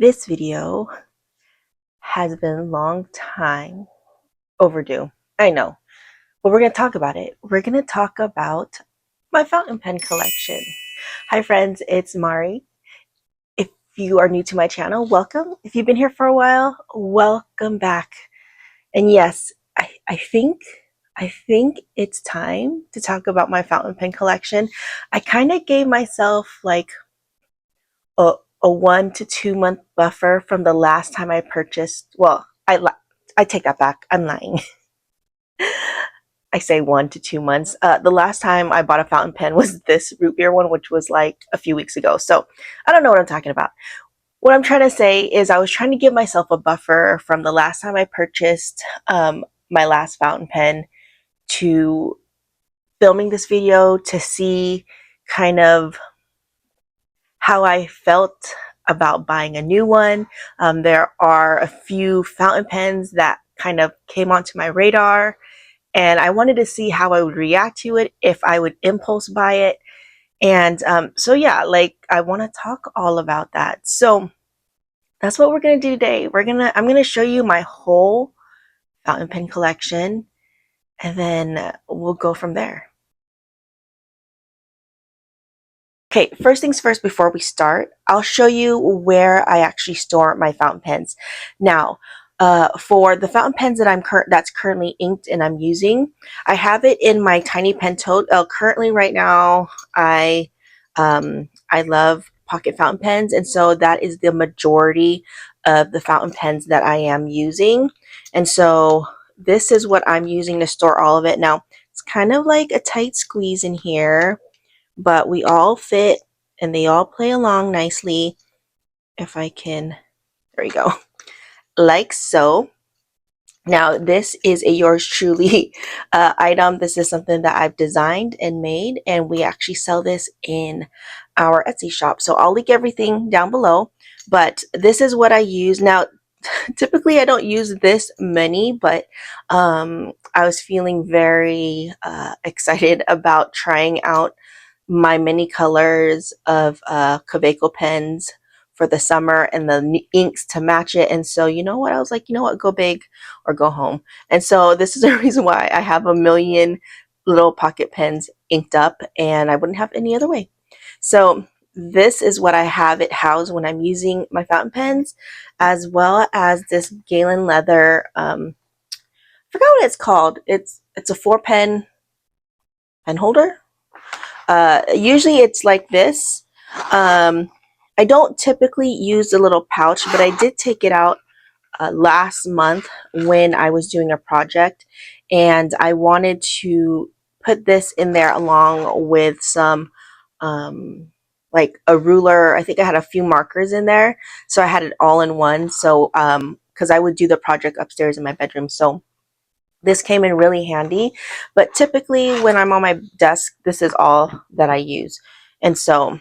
This video has been a long time overdue. I know, but we're going to talk about it. We're going to talk about my fountain pen collection. Hi friends, it's Mari. If you are new to my channel, welcome. If you've been here for a while, welcome back. And yes, I think it's time to talk about my fountain pen collection. I kind of gave myself like a, a 1 to 2 month buffer from the last time I purchased. Well, I take that back. I'm lying. I say 1 to 2 months. The last time I bought a fountain pen was this root beer one, which was like a few weeks ago. So I don't know what I'm talking about. What I'm trying to say is I was trying to give myself a buffer from the last time I purchased my last fountain pen to filming this video to see kind of how I felt about buying a new one. There are a few fountain pens that kind of came onto my radar, and I wanted to see how I would react to it, if I would impulse buy it. And so yeah, like I want to talk all about that. So that's what we're going to do today. I'm going to show you my whole fountain pen collection, and then we'll go from there. Okay, first things first, before we start, I'll show you where I actually store my fountain pens. Now, for the fountain pens that that's currently inked and I'm using, I have it in my tiny pen tote. Currently, right now, I love pocket fountain pens, and so that is the majority of the fountain pens that I am using. And so this is what I'm using to store all of it. Now, it's kind of like a tight squeeze in here, but we all fit and they all play along nicely. If I can, there we go, like so. Now this is a yours truly item. This is something that I've designed and made, and we actually sell this in our Etsy shop. So I'll link everything down below, but this is what I use. Now typically I don't use this many, but I was feeling very excited about trying out my mini colors of Kaweco pens for the summer and the inks to match it. And so, you know what? I was like, you know what? Go big or go home. And so this is the reason why I have a million little pocket pens inked up, and I wouldn't have any other way. So this is what I have it housed when I'm using my fountain pens, as well as this Galen leather, I forgot what it's called. It's a 4-pen pen holder. Usually it's like this. I don't typically use the little pouch, but I did take it out last month when I was doing a project, and I wanted to put this in there along with some like a ruler. I think I had a few markers in there, so I had it all in one. So because I would do the project upstairs in my bedroom, so this came in really handy. But typically when I'm on my desk, this is all that I use. And so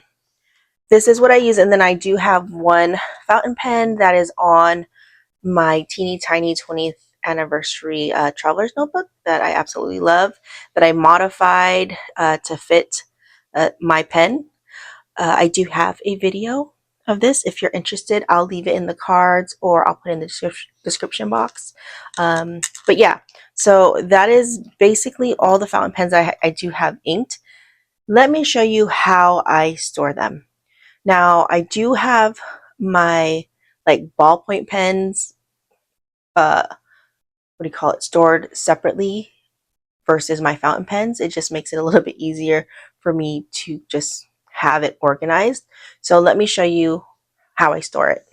this is what I use. And then I do have one fountain pen that is on my teeny tiny 20th anniversary traveler's notebook that I absolutely love, that I modified to fit my pen. I do have a video of this. If you're interested, I'll leave it in the cards, or I'll put it in the description box. But yeah, so that is basically all the fountain pens I do have inked. Let me show you how I store them. Now, I do have my like ballpoint pens, what do you call it, stored separately versus my fountain pens. It just makes it a little bit easier for me to just have it organized. So let me show you how I store it.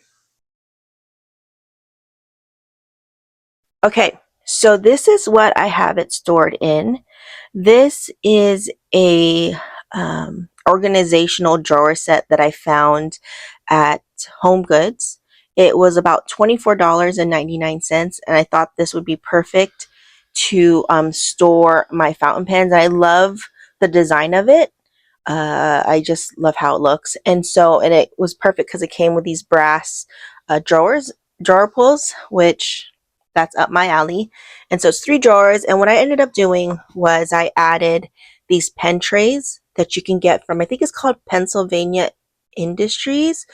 Okay, so this is what I have it stored in. This is a organizational drawer set that I found at Home Goods. It was about $24.99, and I thought this would be perfect to store my fountain pens. I love the design of it. I just love how it looks. And it was perfect because it came with these brass drawer pulls, which that's up my alley. And so it's 3 drawers. And what I ended up doing was I added these pen trays that you can get from, I think it's called Pennsylvania Industries.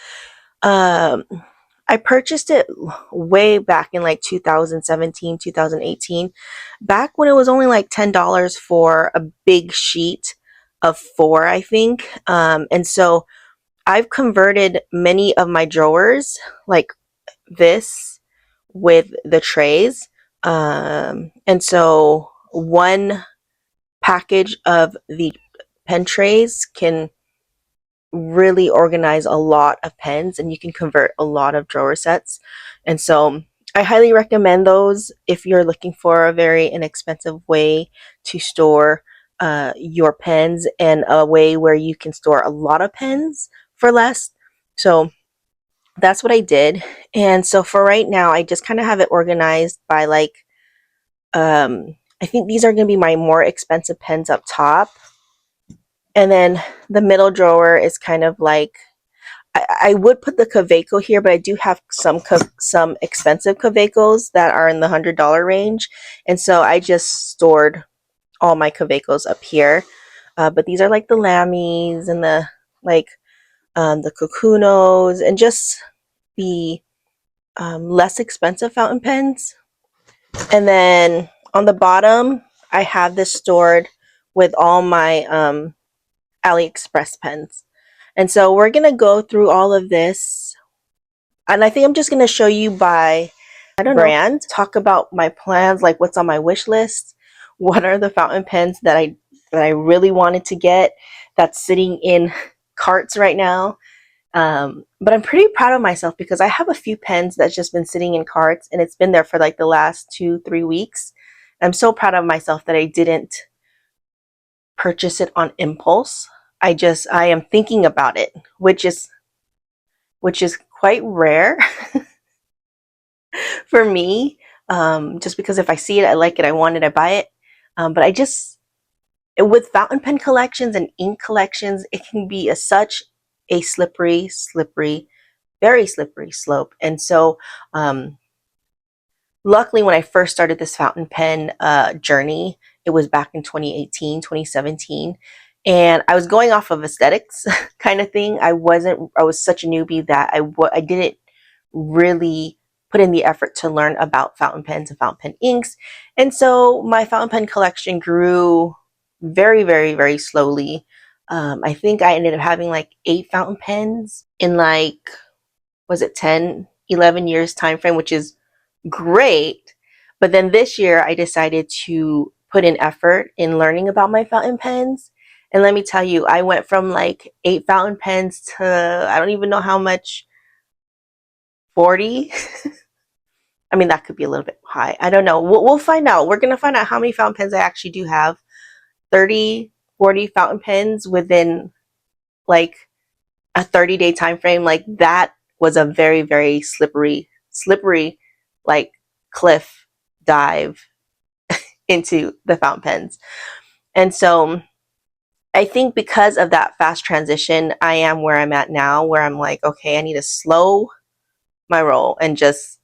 I I purchased it way back in like 2017, 2018, back when it was only like $10 for a big sheet of 4, I think. And so I've converted many of my drawers like this with the trays. And so one package of the pen trays can really organize a lot of pens, and you can convert a lot of drawer sets. And so I highly recommend those if you're looking for a very inexpensive way to store your pens, and a way where you can store a lot of pens for less. So that's what I did. And so for right now, I just kind of have it organized by like, I think these are going to be my more expensive pens up top. And then the middle drawer is kind of like, I would put the Kaweco here, but I do have some expensive Kawecos that are in the $100 range. And so I just stored all my Kawecos up here. But these are like the Lamys and the like the Kokunos, and just the less expensive fountain pens. And then on the bottom, I have this stored with all my Aliexpress pens. And so we're going to go through all of this. And I think I'm just going to show you by, I don't brand, talk about my plans, like what's on my wish list. What are the fountain pens that I really wanted to get that's sitting in carts right now. But I'm pretty proud of myself because I have a few pens that's just been sitting in carts, and it's been there for like the last 2-3 weeks. I'm so proud of myself that I didn't purchase it on impulse. I am thinking about it, which is quite rare for me. Just because if I see it, I like it, I want it, I buy it. But I just, with fountain pen collections and ink collections, it can be such a slippery, very slippery slope. And so luckily, when I first started this fountain pen journey, it was back in 2018, 2017. And I was going off of aesthetics kind of thing. I was such a newbie that I didn't really put in the effort to learn about fountain pens and fountain pen inks. And so my fountain pen collection grew very, very, very slowly. I think I ended up having like 8 fountain pens in like, was it 10, 11 years time frame, which is great. But then this year I decided to put in effort in learning about my fountain pens. And let me tell you, I went from like 8 fountain pens to, I don't even know how much, 40. I mean, that could be a little bit high. I don't know. We'll find out. We're going to find out how many fountain pens I actually do have. 30, 40 fountain pens within like a 30-day time frame. Like that was a very, very slippery like cliff dive into the fountain pens. And so I think because of that fast transition, I am where I'm at now, where I'm like, okay, I need to slow my roll and just,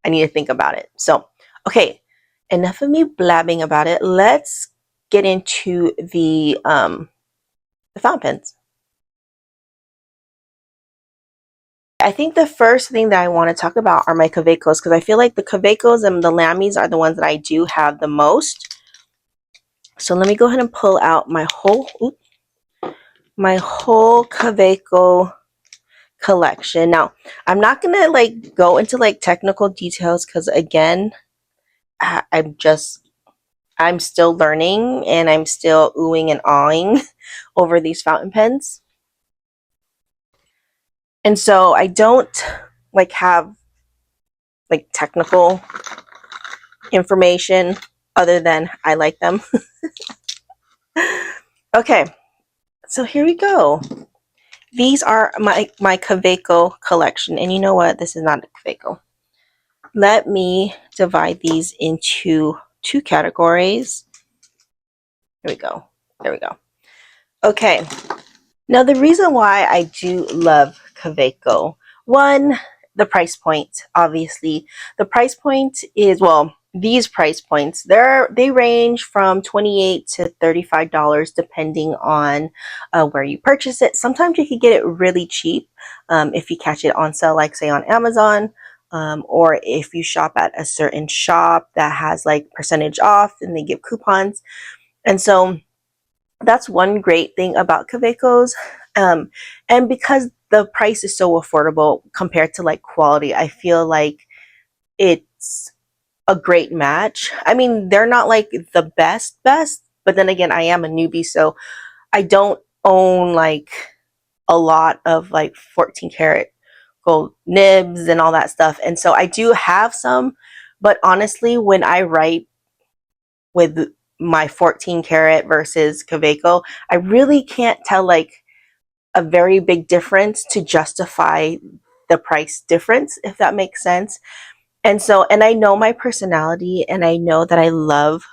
I need to think about it. So, okay, enough of me blabbing about it. Let's get into the fountain pens. I think the first thing that I want to talk about are my Kawecos, because I feel like the Kawecos and the Lamys are the ones that I do have the most. So let me go ahead and pull out my whole Kaweco collection. Now, I'm not gonna like go into like technical details because again, I'm still learning and I'm still oohing and awing over these fountain pens. And so I don't like have like technical information other than I like them. Okay, so here we go. These are my Kaweco collection. And you know what? This is not a Kaweco. Let me divide these into 2 categories. Here we go. There we go. Okay. Now, the reason why I do love Kaweco, one, the price point, obviously. The price point is, well, these price points, they range from $28 to $35 depending on where you purchase it. Sometimes you can get it really cheap if you catch it on sale, like say on Amazon, or if you shop at a certain shop that has like percentage off and they give coupons. And so that's one great thing about Kawecos. And because the price is so affordable compared to like quality, I feel like it's a great match. I mean, they're not like the best, but then again, I am a newbie, so I don't own like a lot of like 14 karat gold nibs and all that stuff. And so I do have some, but honestly, when I write with my 14 karat versus Kaweco, I really can't tell like a very big difference to justify the price difference, if that makes sense. And so, and I know my personality, and I know that I love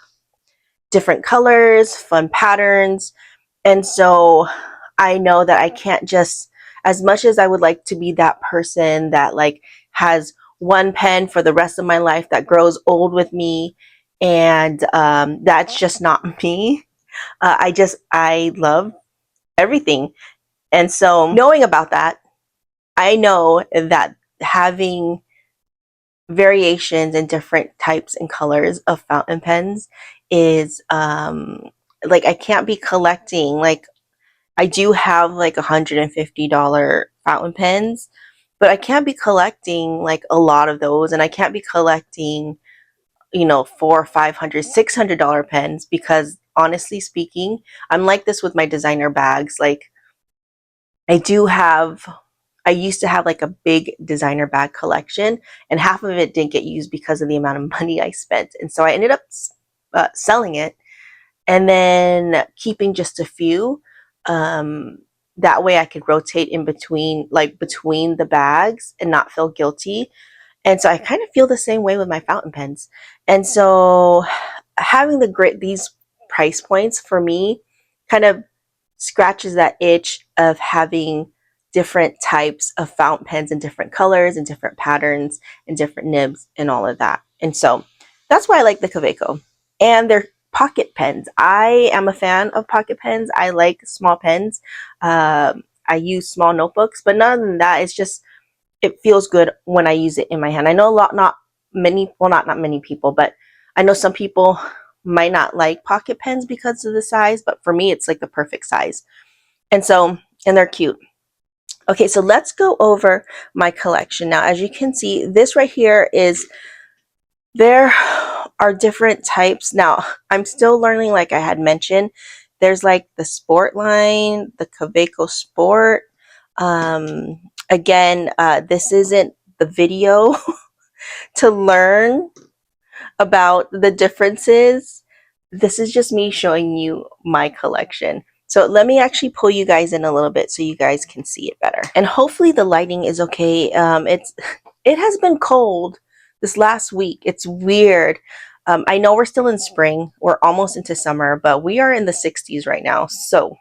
different colors, fun patterns. And so I know that I can't just, as much as I would like to be that person that like has one pen for the rest of my life that grows old with me, and that's just not me. I love everything. And so knowing about that, I know that having variations in different types and colors of fountain pens is like I can't be collecting, like I do have like $150 fountain pens, but I can't be collecting like a lot of those, and I can't be collecting, you know, 400, 500, $600 pens, because honestly speaking, I'm like this with my designer bags. Like I do have, I used to have like a big designer bag collection, and half of it didn't get used because of the amount of money I spent. And so I ended up selling it and then keeping just a few. Um, that way I could rotate in between, like between the bags, and not feel guilty. And so I kind of feel the same way with my fountain pens. And so having these price points for me kind of scratches that itch of having different types of fountain pens and different colors and different patterns and different nibs and all of that. And so that's why I like the Kaweco. And they're pocket pens. I am a fan of pocket pens. I like small pens. I use small notebooks, but none than that, it's just, it feels good when I use it in my hand. I know not many, well, not many people, but I know some people might not like pocket pens because of the size, but for me, it's like the perfect size. And so, and they're cute. Okay, so let's go over my collection. Now, as you can see, this right here is, there are different types. Now, I'm still learning, like I had mentioned. There's like the sport line, the Kaweco Sport. Again, this isn't the video to learn about the differences. This is just me showing you my collection. So let me actually pull you guys in a little bit so you guys can see it better. And hopefully the lighting is okay. It has been cold this last week. It's weird. I know we're still in spring. We're almost into summer, but we are in the 60s right now. So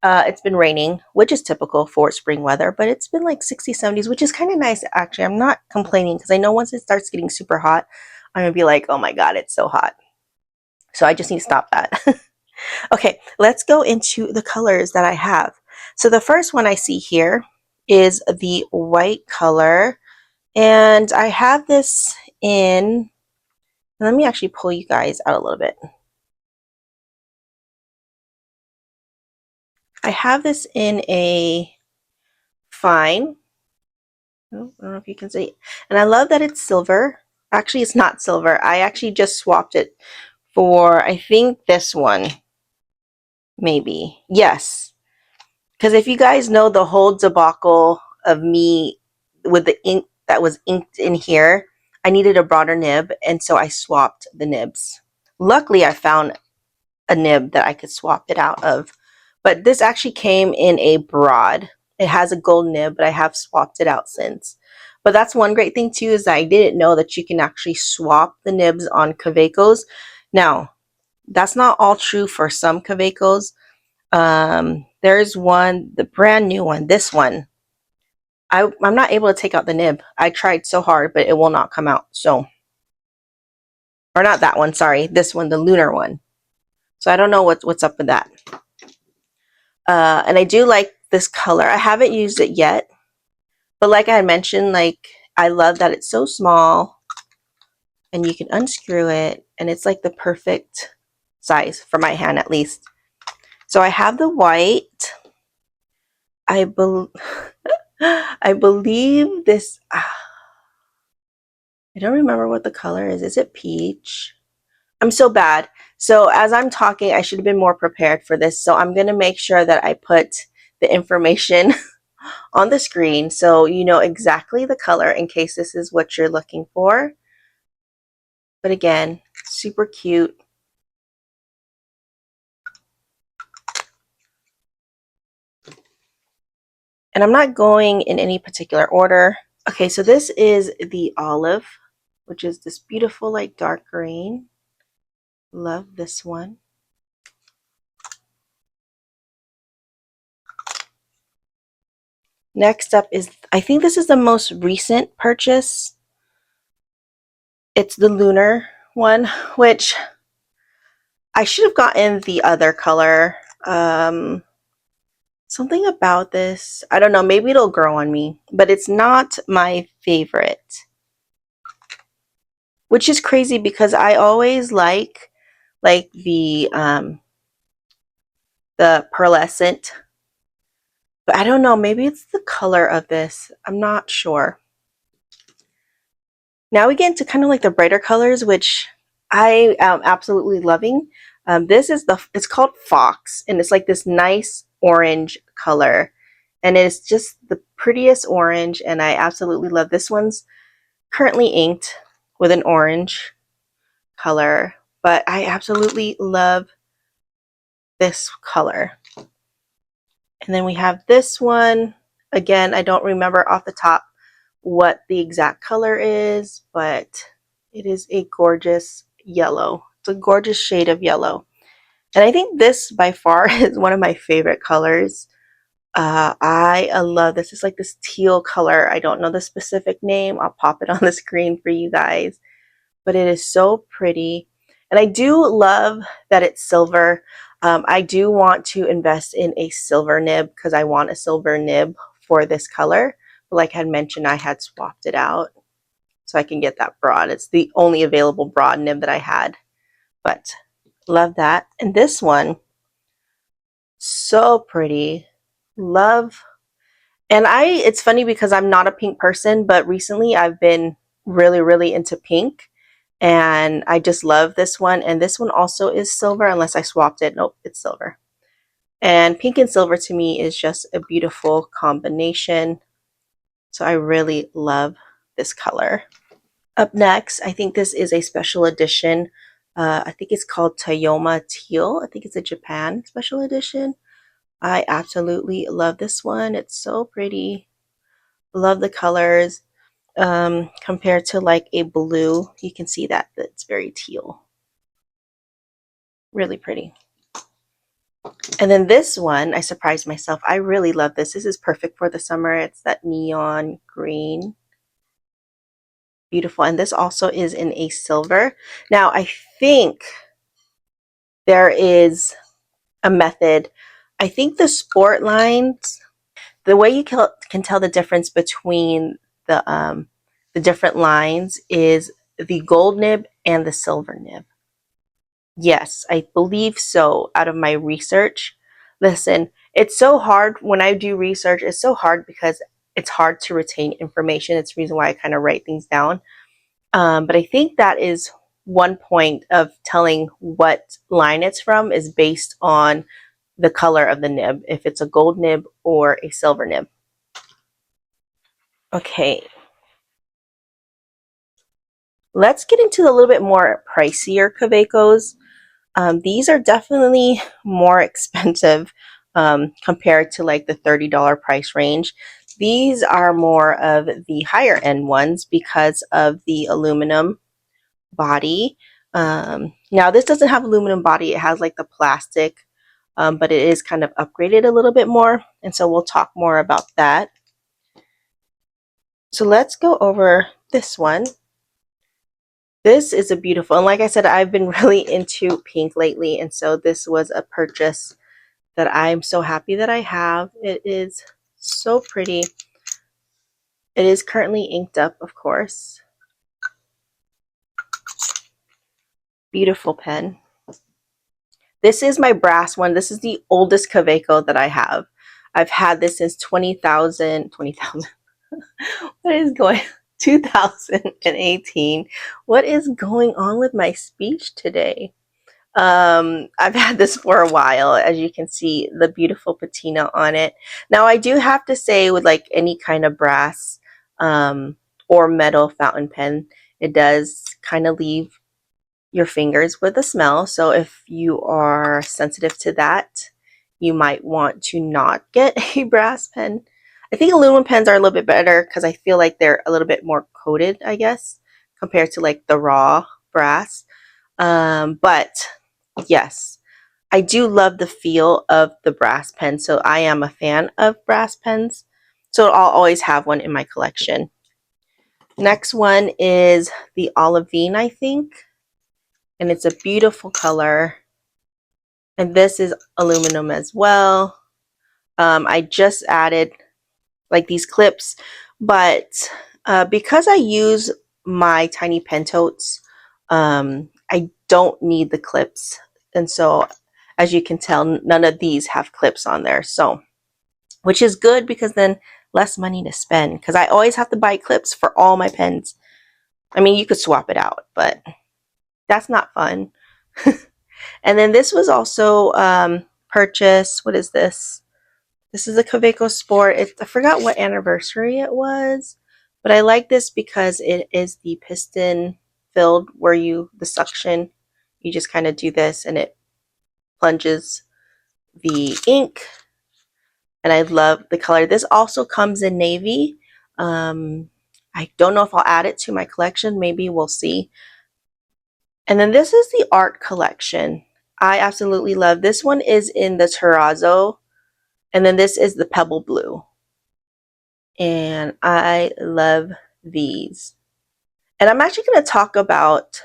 it's been raining, which is typical for spring weather, but it's been like 60s, 70s, which is kind of nice, actually. I'm not complaining, because I know once it starts getting super hot, I'm going to be like, oh my God, it's so hot. So I just need to stop that. Okay, let's go into the colors that I have. So the first one I see here is the white color. And I have this in, let me actually pull you guys out a little bit. I have this in a fine. I don't know if you can see. And I love that it's silver. Actually, it's not silver. I actually just swapped it for, I think, this one. Maybe. Yes. Because if you guys know the whole debacle of me with the ink that was inked in here, I needed a broader nib, and so I swapped the nibs. Luckily, I found a nib that I could swap it out of. But this actually came in a broad. It has a gold nib, but I have swapped it out since. But that's one great thing too, is that I didn't know that you can actually swap the nibs on Kawecos. Now, that's not all true for some Kawecos. There's one, the brand new one, this one. I'm not able to take out the nib. I tried so hard, but it will not come out. So Or not that one, sorry, this one, the lunar one. So I don't know what's up with that. And I do like this color. I haven't used it yet, but like I mentioned, like I love that it's so small and you can unscrew it and it's like the perfect size for my hand at least. So I have the white. I believe this, I don't remember what the color is. Is it peach? I'm so bad. So as I'm talking, I should have been more prepared for this. So I'm going to make sure that I put the information on the screen so you know exactly the color in case this is what you're looking for. But again, super cute. And I'm not going in any particular order. Okay, so this is the olive, which is this beautiful like dark green. Love this one. Next up is, I think this is the most recent purchase. It's the lunar one, which I should have gotten the other color. Something about this, I don't know, maybe it'll grow on me, but it's not my favorite. Which is crazy because I always like the pearlescent. But I don't know, maybe it's the color of this. I'm not sure. Now we get into kind of like the brighter colors, which I am absolutely loving. This is it's called Fox, and it's like this nice orange color. And it's just the prettiest orange, and I absolutely love this one's currently inked with an orange color, but I absolutely love this color. And then we have this one. Again, I don't remember off the top what the exact color is, but it is a gorgeous yellow. It's a gorgeous shade of yellow. And I think this by far is one of my favorite colors. I love this. It's like this teal color. I don't know the specific name. I'll pop it on the screen for you guys. But it is so pretty. And I do love that it's silver. I do want to invest in a silver nib because I want a silver nib for this color. But like I had mentioned, I had swapped it out so I can get that broad. It's the only available broad nib that I had. But love that. And this one, so pretty. Love. And it's funny because I'm not a pink person, but recently I've been really, really into pink. And I just love this one. And this one also is silver unless I swapped it. Nope, it's silver. And pink and silver to me is just a beautiful combination. So I really love this color. Up next, I think this is a special edition. I think it's called Tayoma Teal. I think it's a Japan special edition. I absolutely love this one. It's so pretty. Love the colors. Compared to like a blue, you can see that it's very teal. Really pretty. And then this one, I surprised myself. I really love this. This is perfect for the summer. It's that neon green. Beautiful. And this also is in a silver. Now, I think there is a method. I think the sport lines, the way you can tell the difference between the different lines is the gold nib and the silver nib. Yes, I believe so out of my research. Listen, it's so hard when I do research. It's so hard because it's hard to retain information. It's the reason why I kind of write things down. But I think that is one point of telling what line it's from is based on the color of the nib, if it's a gold nib or a silver nib. Okay, let's get into a little bit more pricier Kawecos. These are definitely more expensive compared to like the $30 price range. These are more of the higher end ones because of the aluminum body. Now this doesn't have aluminum body, it has like the plastic, but it is kind of upgraded a little bit more. And so we'll talk more about that. So let's go over this one. This is a beautiful, and like I said, I've been really into pink lately, and so this was a purchase that I'm so happy that I have. It is so pretty. It is currently inked up, of course. Beautiful pen. This is my brass one. This is the oldest Kaweco that I have. I've had this since 20,000. What is going 2018. What is going on with my speech today? I've had this for a while. As you can see, the beautiful patina on it. Now, I do have to say, with like any kind of brass or metal fountain pen, it does kind of leave your fingers with a smell. So if you are sensitive to that, you might want to not get a brass pen. I think aluminum pens are a little bit better because I feel like they're a little bit more coated, I guess, compared to like the raw brass. But yes, I do love the feel of the brass pen. So I am a fan of brass pens. So I'll always have one in my collection. Next one is the Olivine, I think. And it's a beautiful color. And this is aluminum as well. I just added like these clips, but because I use my tiny pen totes, I don't need the clips. And so as you can tell, none of these have clips on there. So, which is good because then less money to spend, because I always have to buy clips for all my pens. I mean, you could swap it out, but that's not fun. And then this was also purchased. What is this? This is a Kaweco Sport. I forgot what anniversary it was, but I like this because it is the piston filled where the suction, you just kind of do this and it plunges the ink. And I love the color. This also comes in navy. I don't know if I'll add it to my collection. Maybe we'll see. And then this is the art collection. I absolutely love this one. Is in the terrazzo, and then this is the pebble blue. And I love these. And I'm actually going to talk about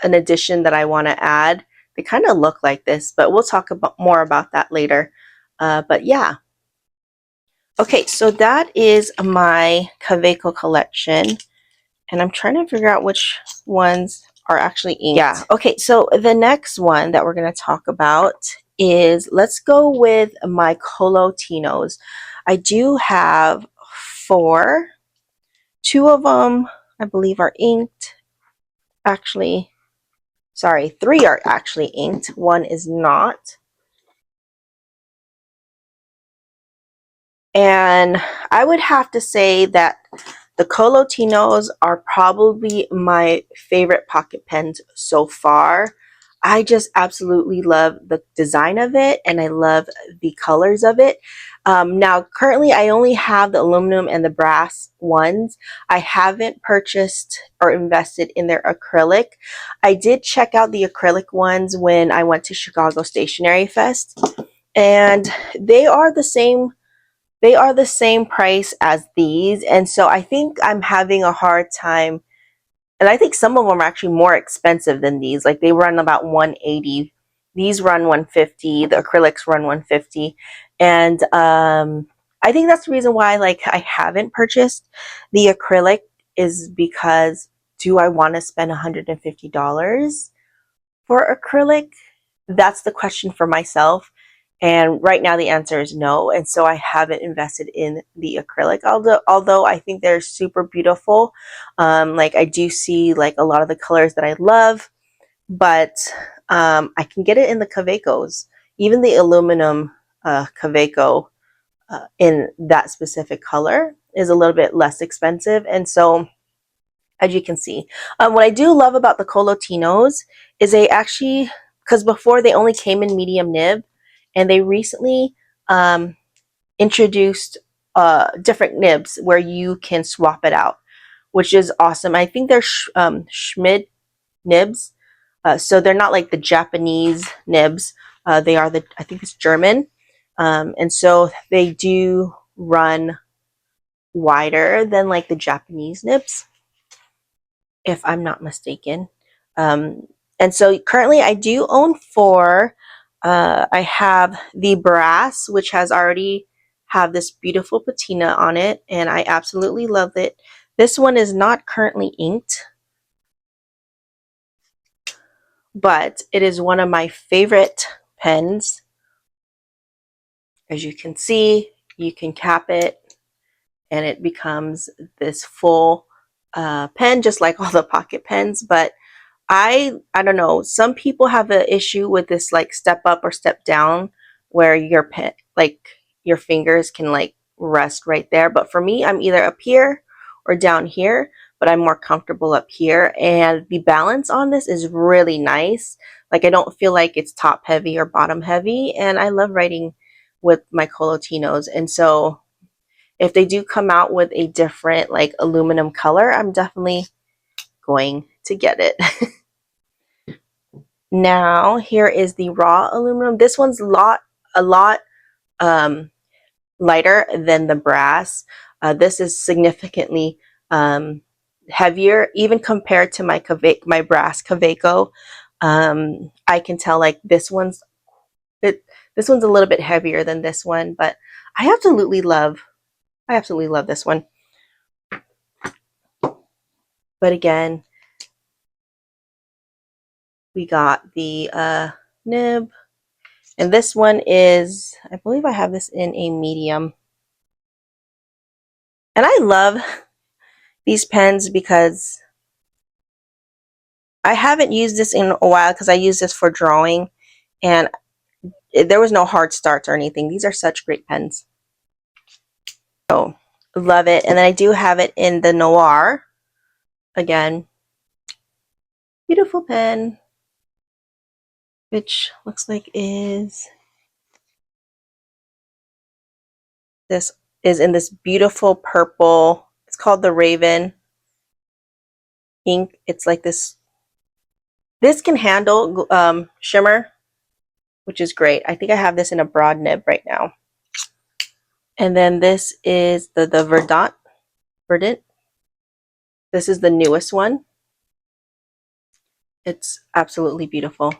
an addition that I want to add. They kind of look like this, but we'll talk more about that later. But yeah. Okay, so that is my Kaweco collection. And I'm trying to figure out which ones are actually inked. Yeah, okay, so the next one that we're going to talk about is, let's go with my Kolo Tinos. I do have 4. 2 of them, I believe, are inked. Actually, sorry, 3 are actually inked. 1 is not. And I would have to say that the Kolo Tinos are probably my favorite pocket pens so far. I just absolutely love the design of it, and I love the colors of it. Now, currently, I only have the aluminum and the brass ones. I haven't purchased or invested in their acrylic. I did check out the acrylic ones when I went to Chicago Stationery Fest, and they are the same. They are the same price as these, and so I think I'm having a hard time. And I think some of them are actually more expensive than these. Like they run about 180. These run 150. The acrylics run 150. And I think that's the reason why like I haven't purchased the acrylic, is because do I want to spend $150 for acrylic? That's the question for myself. And right now the answer is no. And so I haven't invested in the acrylic, although I think they're super beautiful. Like I do see like a lot of the colors that I love, but I can get it in the Kawecos. Even the aluminum Kaweco in that specific color is a little bit less expensive. And so, as you can see, what I do love about the Kolo Tinos is they actually, because before they only came in medium nib, and they recently introduced different nibs where you can swap it out, which is awesome. I think they're Schmid nibs, so they're not like the Japanese nibs. They are I think it's German, and so they do run wider than like the Japanese nibs, if I'm not mistaken. And so currently I do own four. I have the brass, which has already have this beautiful patina on it, and I absolutely love it. This one is not currently inked, but it is one of my favorite pens. As you can see, you can cap it and it becomes this full pen, just like all the pocket pens. But I don't know, some people have an issue with this like step up or step down where your pen, like your fingers can like rest right there. But for me, I'm either up here or down here, but I'm more comfortable up here. And the balance on this is really nice. Like I don't feel like it's top heavy or bottom heavy. And I love writing with my Kolo Tinos. And so if they do come out with a different like aluminum color, I'm definitely going to get it. Now here is the raw aluminum. This one's a lot lighter than the brass. This is significantly heavier, even compared to my brass Kaweco. I can tell like this one's a little bit heavier than this one, but I absolutely love this one. But again, we got the nib, and this one is, I believe I have this in a medium. And I love these pens because I haven't used this in a while because I use this for drawing, and there was no hard starts or anything. These are such great pens. So love it. And then I do have it in the Noir. Again, beautiful pen, which looks like this is in this beautiful purple. It's called the Raven ink. It's like this can handle shimmer, which is great. I think I have this in a broad nib right now. And then this is the Verdant. This is the newest one. It's absolutely beautiful.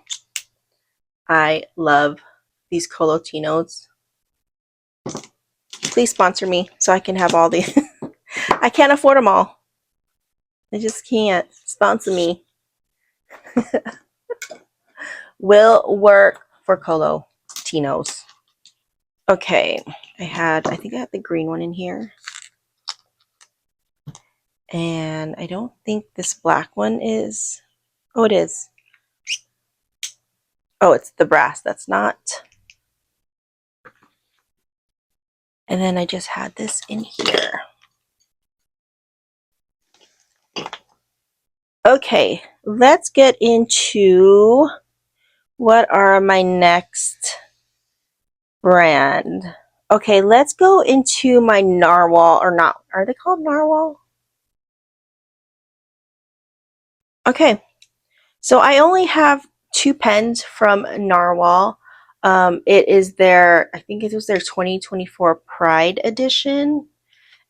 I love these Kolo Tinos. Please sponsor me so I can have all these. I can't afford them all. I just can't. Sponsor me. Will work for Kolo Tinos. Okay, I think I had the green one in here. And I don't think this black one is. Oh, it is. Oh, it's the brass. That's not. And then I just had this in here. Okay, let's get into what are my next brand. Okay, let's go into my Narwhal, or not. Are they called Narwhal? Okay, so I only have two pens from Narwhal. It is their, I think it was their 2024 Pride edition.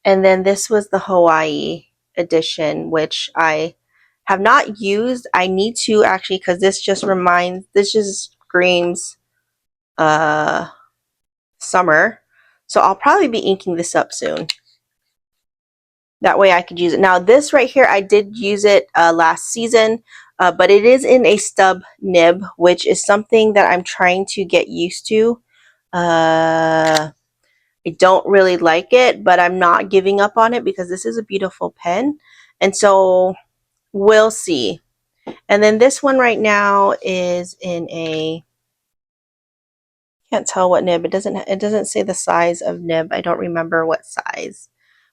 And then this was the Hawaii edition, which I have not used. I need to actually, because this just screams summer. So I'll probably be inking this up soon. That way I could use it. Now this right here, I did use it last season, but it is in a stub nib, which is something that I'm trying to get used to. I don't really like it, but I'm not giving up on it because this is a beautiful pen. And so we'll see. And then this one right now is in a, can't tell what nib. It doesn't say the size of nib. I don't remember what size.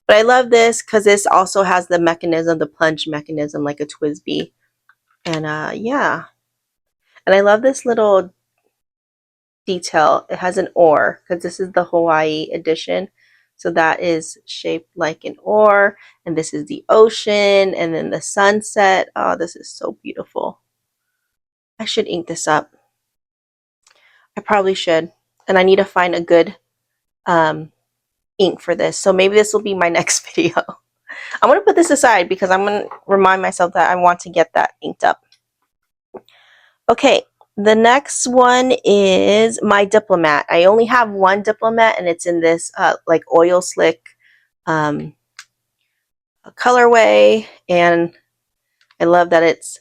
But I love this because this also has the mechanism, the plunge mechanism, like a Twsbi. And yeah. And I love this little detail. It has an oar because this is the Hawaii edition. So that is shaped like an oar. And this is the ocean. And then the sunset. Oh, this is so beautiful. I should ink this up. I probably should. And I need to find a good ink for this. So maybe this will be my next video. I'm going to put this aside because I'm going to remind myself that I want to get that inked up. Okay, the next one is my Diplomat. I only have one Diplomat, and it's in this like oil slick colorway, and I love that it's,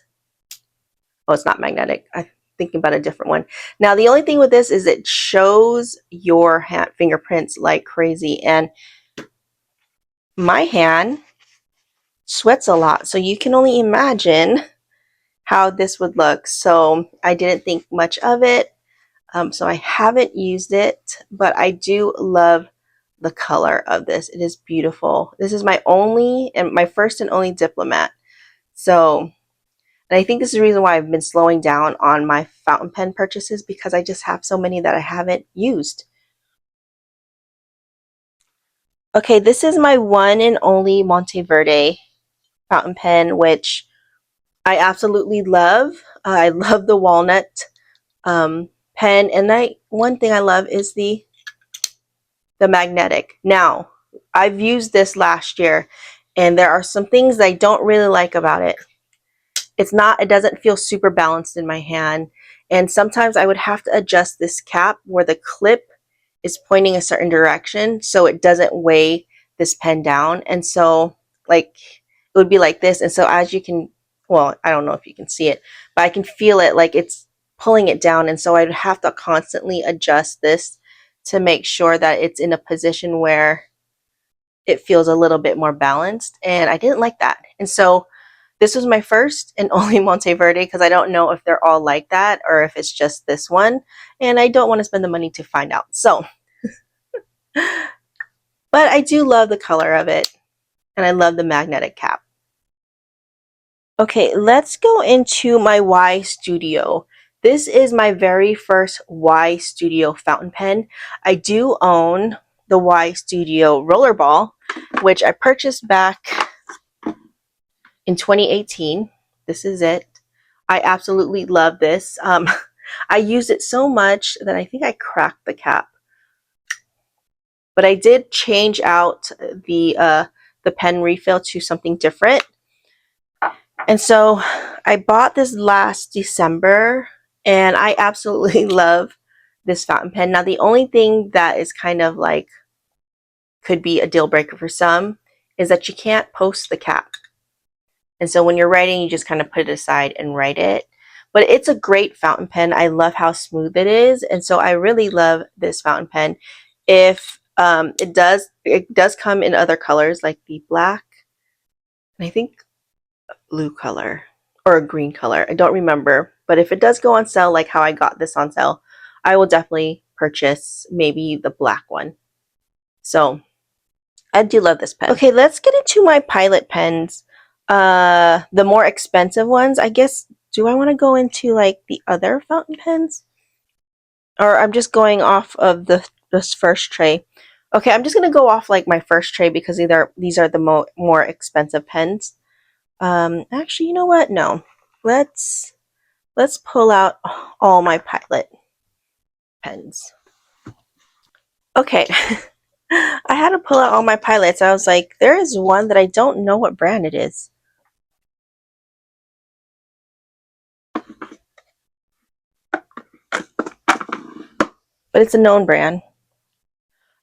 oh, it's not magnetic. I'm thinking about a different one. Now, the only thing with this is it shows your hand fingerprints like crazy, and my hand sweats a lot, so you can only imagine how this would look. So I didn't think much of it. So I haven't used it, but I do love the color of this. It is beautiful. This is my only and my first and only Diplomat. So, and I think this is the reason why I've been slowing down on my fountain pen purchases, because I just have so many that I haven't used. Okay, this is my one and only Monteverde fountain pen, which I absolutely love. I love the walnut pen, and one thing I love is the magnetic. Now, I've used this last year, and there are some things I don't really like about it. It doesn't feel super balanced in my hand, and sometimes I would have to adjust this cap where the clip is pointing a certain direction so it doesn't weigh this pen down. And so, like, it would be like this, and so as you can, well, I don't know if you can see it, but I can feel it like it's pulling it down, and so I'd have to constantly adjust this to make sure that it's in a position where it feels a little bit more balanced, and I didn't like that. And so this was my first and only Monteverde, because I don't know if they're all like that or if it's just this one, and I don't want to spend the money to find out. So, but I do love the color of it, and I love the magnetic cap. Okay, let's go into my Ystudio. This is my very first Ystudio fountain pen. I do own the Ystudio rollerball, which I purchased back in 2018. This is it. I absolutely love this. I used it so much that I think I cracked the cap. But I did change out the pen refill to something different. And so I bought this last December, and I absolutely love this fountain pen. Now, the only thing that is kind of like could be a deal breaker for some is that you can't post the cap. And so when you're writing, you just kind of put it aside and write it. But it's a great fountain pen. I love how smooth it is. And so I really love this fountain pen. If it does come in other colors like the black, and I think blue color or a green color. I don't remember. But if it does go on sale, like how I got this on sale, I will definitely purchase maybe the black one. So I do love this pen. Okay, let's get into my Pilot pens. The more expensive ones, I guess. Do I want to go into like the other fountain pens? Or I'm just going off of this first tray. Okay, I'm just gonna go off like my first tray because these are the more expensive pens. Actually, you know what? No. Let's pull out all my Pilot pens. Okay. I had to pull out all my Pilots. I was like, there is one that I don't know what brand it is. But it's a known brand.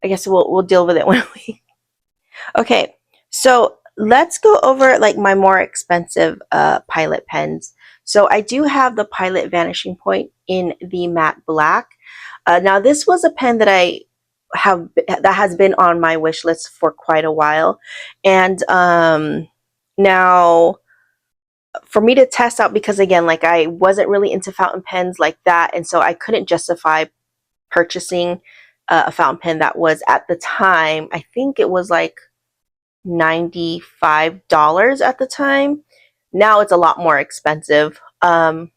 I guess we'll deal with it when we. Okay, so let's go over like my more expensive Pilot pens. So I do have the Pilot Vanishing Point in the matte black. Now this was a pen that that has been on my wish list for quite a while, and now for me to test out, because again, like I wasn't really into fountain pens like that, and so I couldn't justify purchasing a fountain pen that was at the time, I think it was like $95 at the time. Now it's a lot more expensive. And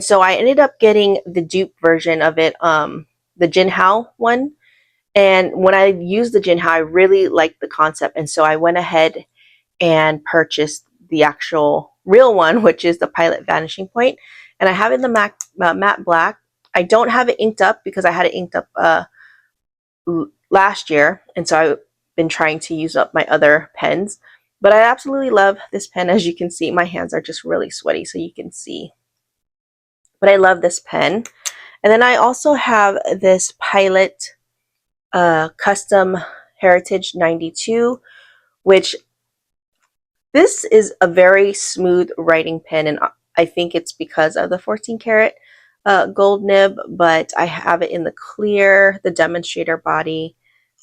so I ended up getting the dupe version of it, the Jinhao one. And when I used the Jinhao, I really liked the concept. And so I went ahead and purchased the actual real one, which is the Pilot Vanishing Point. And I have it in the matte black. I don't have it inked up because I had it inked up last year, and so I've been trying to use up my other pens. But I absolutely love this pen. As you can see, my hands are just really sweaty, so you can see. but I love this pen. And then I also have this Pilot Custom Heritage 92, which this is a very smooth writing pen, and I think it's because of the 14 karat gold nib, but I have it in the clear, the demonstrator body.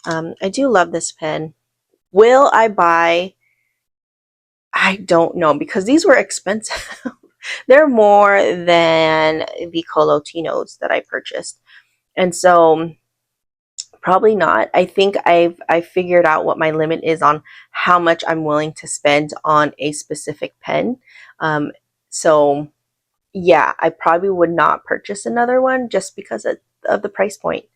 I do love this pen. Will I buy? I don't know, because these were expensive. They're more than the Kolo Tinos that I purchased. And so probably not. I think I figured out what my limit is on how much I'm willing to spend on a specific pen. So yeah, I probably would not purchase another one just because of the price point.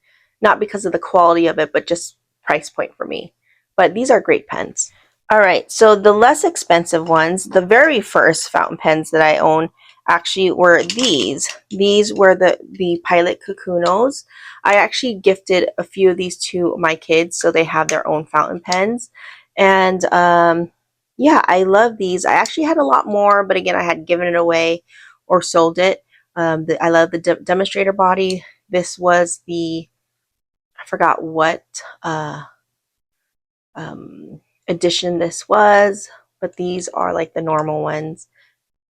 Not because of the quality of it, but just price point for me. But these are great pens. All right, so the less expensive ones, the very first fountain pens that I own actually were these. These were the Pilot Kakunos. I actually gifted a few of these to my kids so they have their own fountain pens. And yeah, I love these. I actually had a lot more, but again, I had given it away or sold it. I love the demonstrator body. This was the, I forgot what edition this was, but these are like the normal ones.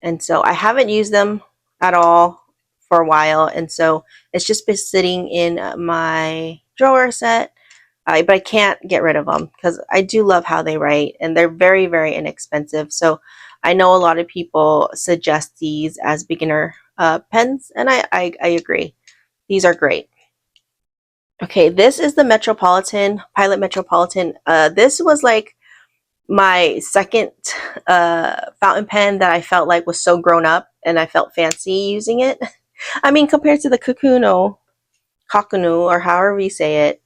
And so I haven't used them at all for a while, and so it's just been sitting in my drawer set. But I can't get rid of them because I do love how they write, and they're very, very inexpensive. So I know a lot of people suggest these as beginner pens, and I agree. These are great. Okay, this is the Metropolitan, Pilot Metropolitan. This was like my second fountain pen that I felt like was so grown up, and I felt fancy using it. I mean, compared to the Kakunu, or however you say it,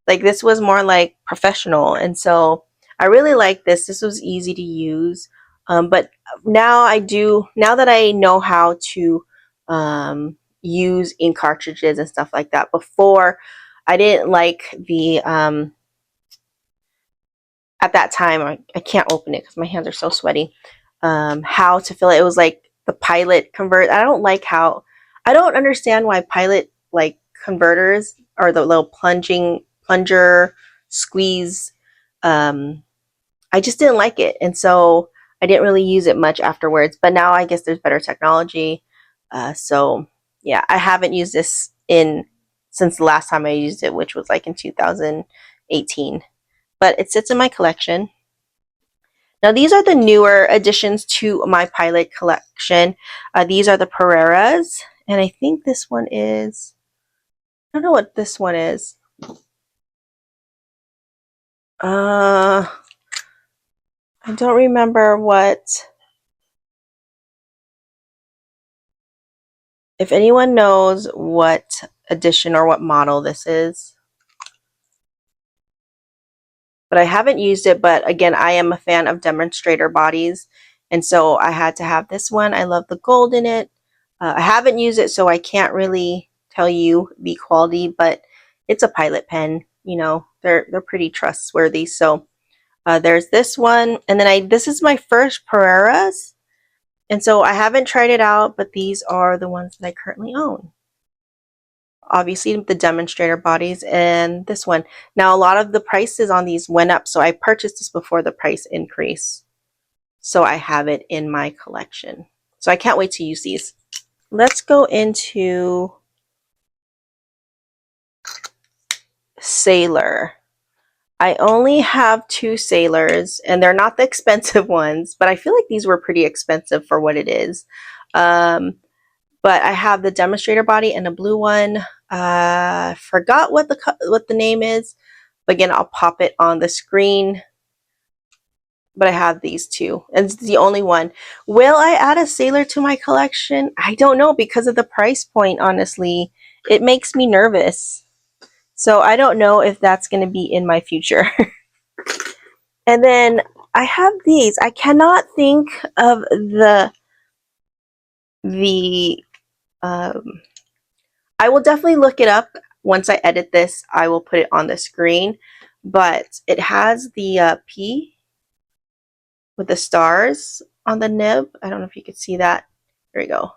like this was more like professional, and so I really like this. This was easy to use, but now that I know how to use ink cartridges and stuff like that. Before, I didn't like the at that time, I can't open it because my hands are so sweaty. How to fill it? It was like the Pilot convert. I don't understand why Pilot like converters, or the little plunger squeeze. I just didn't like it, and so I didn't really use it much afterwards. But now I guess there's better technology. So yeah, I haven't used this in since the last time I used it, which was like in 2018. But it sits in my collection. Now, these are the newer additions to my Pilot collection. These are the Pereiras, and I think this one is, I don't know what this one is. I don't remember what, if anyone knows what edition or what model this is. But I haven't used it. But again, I am a fan of demonstrator bodies, and so I had to have this one. I love the gold in it. I haven't used it, so I can't really tell you the quality, but it's a Pilot pen. You know, they're pretty trustworthy. So there's this one, and then this is my first Pereiras, and so I haven't tried it out, but these are the ones that I currently own. Obviously the demonstrator bodies and this one. Now a lot of the prices on these went up, so I purchased this before the price increase. So I have it in my collection. So I can't wait to use these. Let's go into Sailor. I only have 2 Sailors, and they're not the expensive ones, but I feel like these were pretty expensive for what it is. But I have the demonstrator body and a blue one. Forgot what the name is, but again, I'll pop it on the screen. But I have these 2, and it's the only one. Will I add a Sailor to my collection? I don't know, because of the price point. Honestly, it makes me nervous. So I don't know if that's going to be in my future. And then I have these. I cannot think of the I will definitely look it up once I edit this. I will put it on the screen, but it has the P with the stars on the nib. I don't know if you could see that. There we go.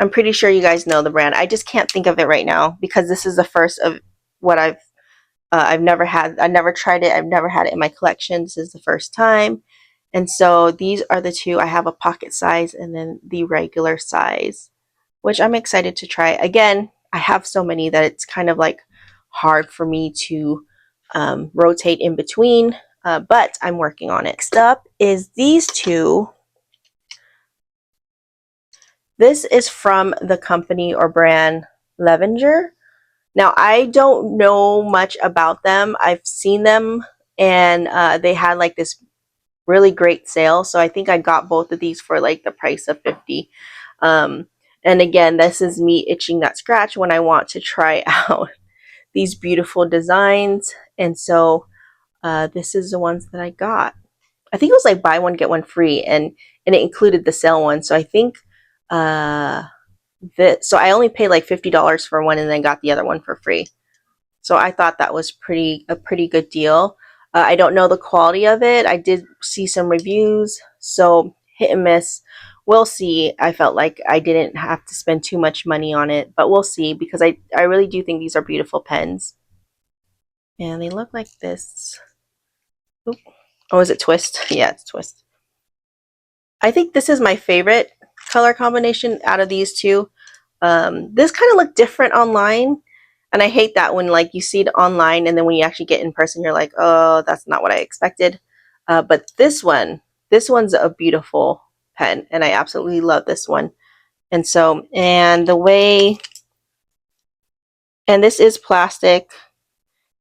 I'm pretty sure you guys know the brand. I just can't think of it right now because this is the first of what I've never had. I never tried it. I've never had it in my collection. This is the first time. And so these are the two. I have a pocket size and then the regular size, which I'm excited to try. Again, I have so many that it's kind of like hard for me to rotate in between, but I'm working on it. Next up is these two. This is from the company or brand Levenger. Now, I don't know much about them. I've seen them and they had like this really great sale. So I think I got both of these for like the price of 50. And again, this is me itching that scratch when I want to try out these beautiful designs. And so this is the ones that I got. I think it was like buy one, get one free. And it included the sale one. So I think so I only paid like $50 for one and then got the other one for free. So I thought that was a pretty good deal. I don't know the quality of it. I did see some reviews, so hit and miss. We'll see. I felt like I didn't have to spend too much money on it, but we'll see because I really do think these are beautiful pens. And they look like this. Oop. Oh, is it Twist? Yeah, it's Twist. I think this is my favorite color combination out of these two. This kind of looked different online. And I hate that when like you see it online and then when you actually get in person, you're like, oh, that's not what I expected. But this one's a beautiful pen and I absolutely love this one. And so, and the way, and this is plastic,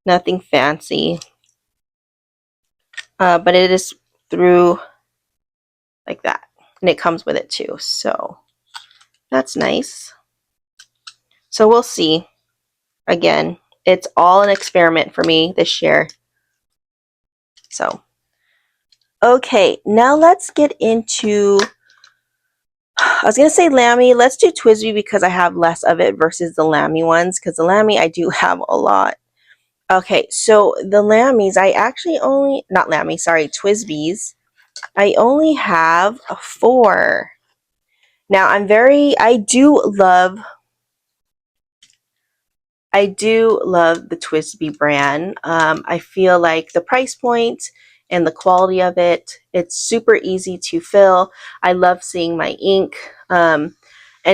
nothing fancy, but it is through like that. And it comes with it too. So that's nice. So we'll see. Again, it's all an experiment for me this year. So, okay, now let's get into, I was going to say Lamy. Let's do Twsbi because I have less of it versus the Lamy ones because the Lamy I do have a lot. Okay, so the Lamys, I actually only, not Lamy, sorry, Twsbis, I only have 4. Now, I do love the Twsbi brand. I feel like the price point and the quality of it, it's super easy to fill. I love seeing my ink. And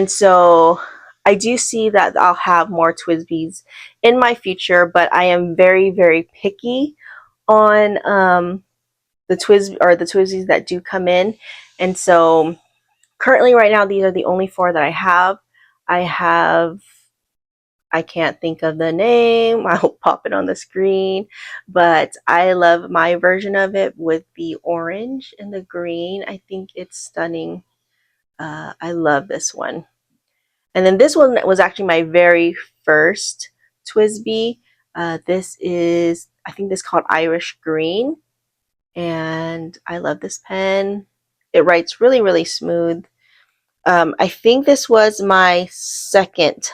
so I do see that I'll have more Twsbis in my future, but I am very, very picky on the Twsbis that do come in. And so currently right now, these are the only 4 that I have. I can't think of the name. I'll pop it on the screen. But I love my version of it with the orange and the green. I think it's stunning. I love this one. And then this one was actually my very first Twsbi. This is, I think this is called Irish Green. And I love this pen. It writes really, really smooth. I think this was my second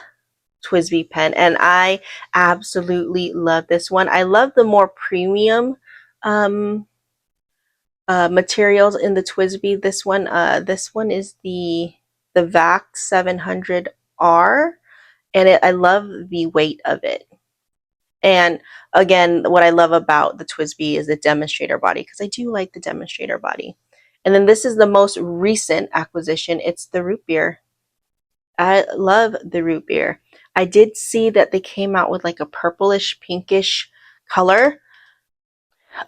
Twsbi pen and I absolutely love this one. I love the more premium materials in the Twsbi. This one is the VAC 700R and I love the weight of it. And again, what I love about the Twsbi is the demonstrator body because I do like the demonstrator body. And then this is the most recent acquisition. It's the root beer. I love the root beer. I did see that they came out with like a purplish pinkish color.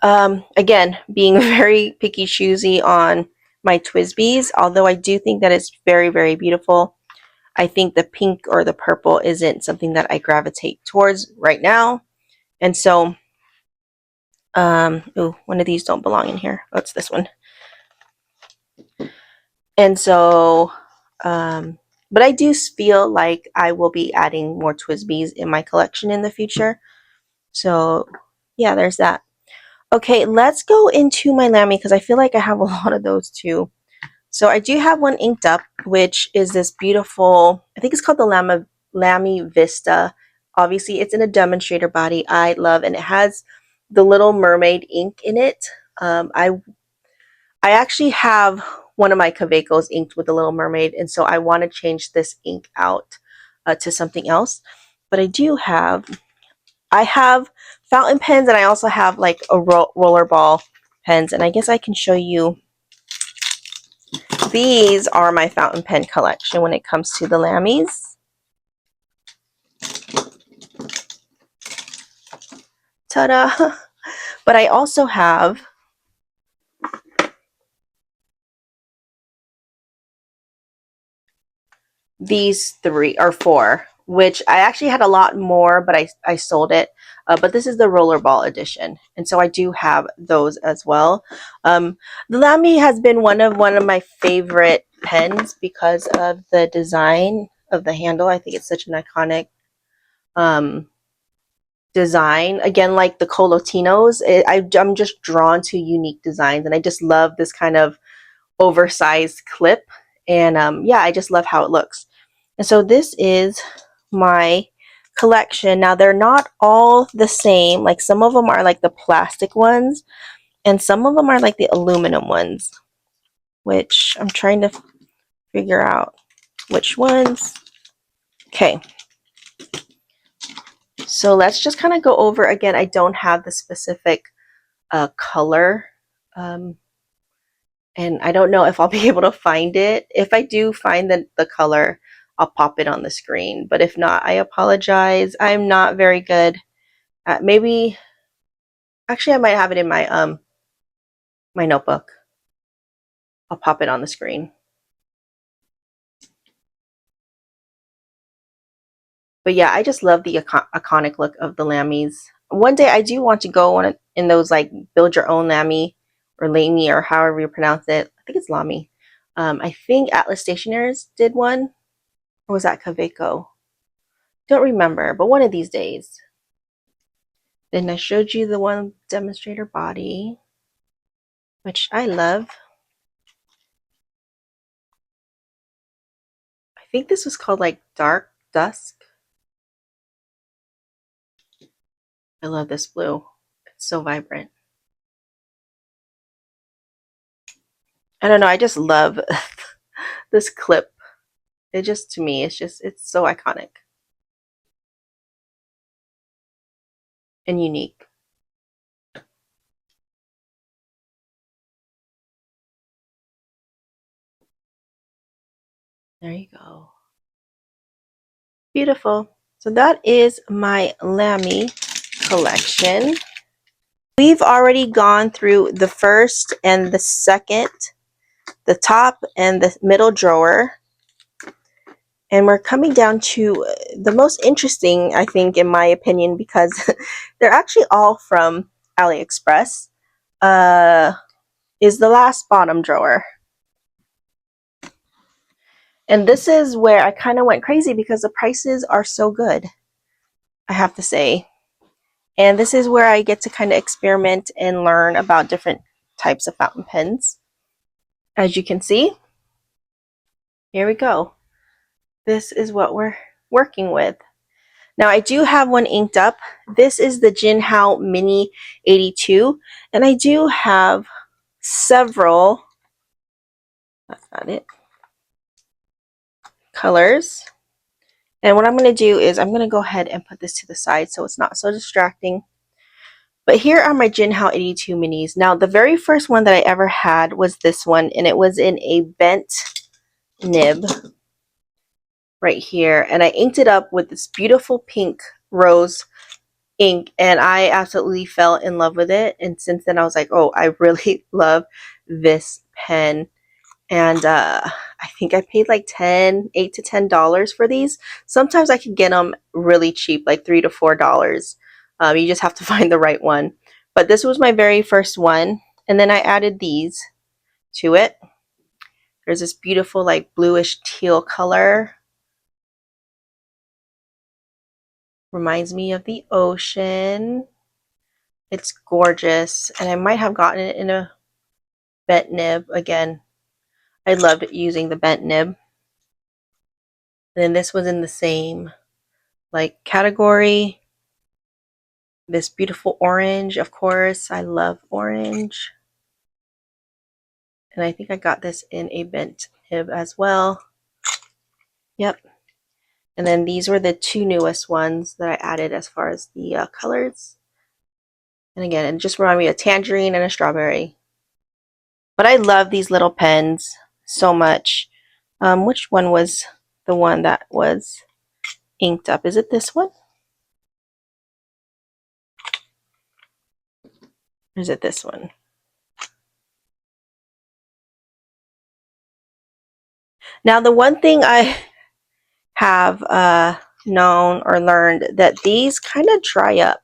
Again, being very picky choosy on my Twsbis, although I do think that it's very, very beautiful. I think the pink or the purple isn't something that I gravitate towards right now. And so, ooh, one of these don't belong in here. Oh, it's this one. And so, but I do feel like I will be adding more Twsbis in my collection in the future. So yeah, there's that. Okay, let's go into my Lamy because I feel like I have a lot of those too. So I do have one inked up, which is this beautiful, I think it's called the Lamy Vista. Obviously, it's in a demonstrator body. I love, and it has the Little Mermaid ink in it. I actually have one of my Kawecos inked with the Little Mermaid, and so I want to change this ink out to something else. But I have fountain pens, and I also have like a rollerball pens, and I guess I can show you. These are my fountain pen collection when it comes to the Lamys. Ta-da! But I also have these 3 or 4, which I actually had a lot more, but I sold it. But this is the rollerball edition, and so I do have those as well. The Lamy has been one of my favorite pens because of the design of the handle. I think it's such an iconic design. Again, like the Kolo Tinos, I'm just drawn to unique designs, and I just love this kind of oversized clip. And yeah, I just love how it looks. And so this is my collection. Now they're not all the same. Like some of them are like the plastic ones, and some of them are like the aluminum ones, which I'm trying to figure out which ones. Okay. So let's just kind of go over again. I don't have the specific color. And I don't know if I'll be able to find it. If I do find the color, I'll pop it on the screen. But if not, I apologize. I'm not very good at, maybe, actually I might have it in my my notebook. I'll pop it on the screen. But yeah, I just love the iconic look of the Lamys. One day I do want to go on in those like build your own Lamy or Lamy or however you pronounce it. I think it's Lamy. I think Atlas Stationers did one. Or was that Kaweco? Don't remember, but one of these days. Then I showed you the one demonstrator body, which I love. I think this was called like Dark Dusk. I love this blue. It's so vibrant. I don't know, I just love this clip. It just, to me, it's so iconic and unique. There you go. Beautiful. So that is my Lamy collection. We've already gone through the first and the second, the top and the middle drawer. And we're coming down to the most interesting, I think, in my opinion, because they're actually all from Aliexpress, is the last bottom drawer. And this is where I kind of went crazy because the prices are so good, I have to say. And this is where I get to kind of experiment and learn about different types of fountain pens. As you can see, here we go. This is what we're working with. Now I do have one inked up. This is the Jinhao Mini 82, and I do have several, that's not it, colors. And what I'm going to do is I'm going to go ahead and put this to the side so it's not so distracting. But here are my Jinhao 82 minis. Now the very first one that I ever had was this one, and it was in a bent nib right here, and I inked it up with this beautiful pink rose ink, and I absolutely fell in love with it. And since then I was like, oh, I really love this pen. And I think I paid like $8 to $10 for these. Sometimes I could get them really cheap, like $3 to $4. You just have to find the right one. But this was my very first one, and then I added these to it. There's this beautiful like bluish teal color. Reminds me of the ocean. It's gorgeous, and I might have gotten it in a bent nib. Again, I loved using the bent nib. And then this was in the same like category. This beautiful orange, of course. I love orange. And I think I got this in a bent nib as well. Yep. And then these were the two newest ones that I added as far as the colors. And again, it just reminded me of tangerine and a strawberry. But I love these little pens so much. Which one was the one that was inked up? Is it this one? Or is it this one? Now, the one thing I have known or learned that these kind of dry up,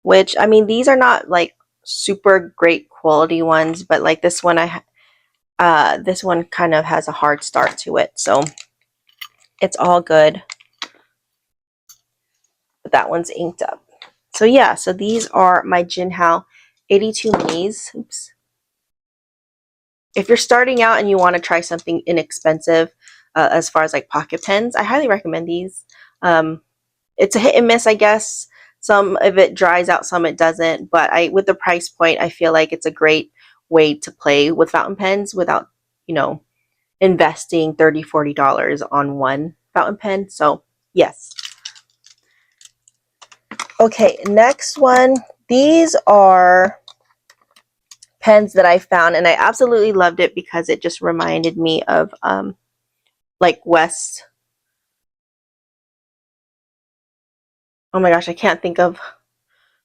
which, I mean, these are not like super great quality ones, but like this one, this one kind of has a hard start to it, so it's all good. But that one's inked up. So yeah, so these are my Jinhao 82 minis. Oops. If you're starting out and you want to try something inexpensive as far as like pocket pens, I highly recommend these. It's a hit and miss, I guess. Some of it dries out, some it doesn't. But with the price point, I feel like it's a great way to play with fountain pens without, you know, investing $30, $40 on one fountain pen. So yes. Okay, next one. These are pens that I found, and I absolutely loved it because it just reminded me of like West. Oh my gosh, I can't think of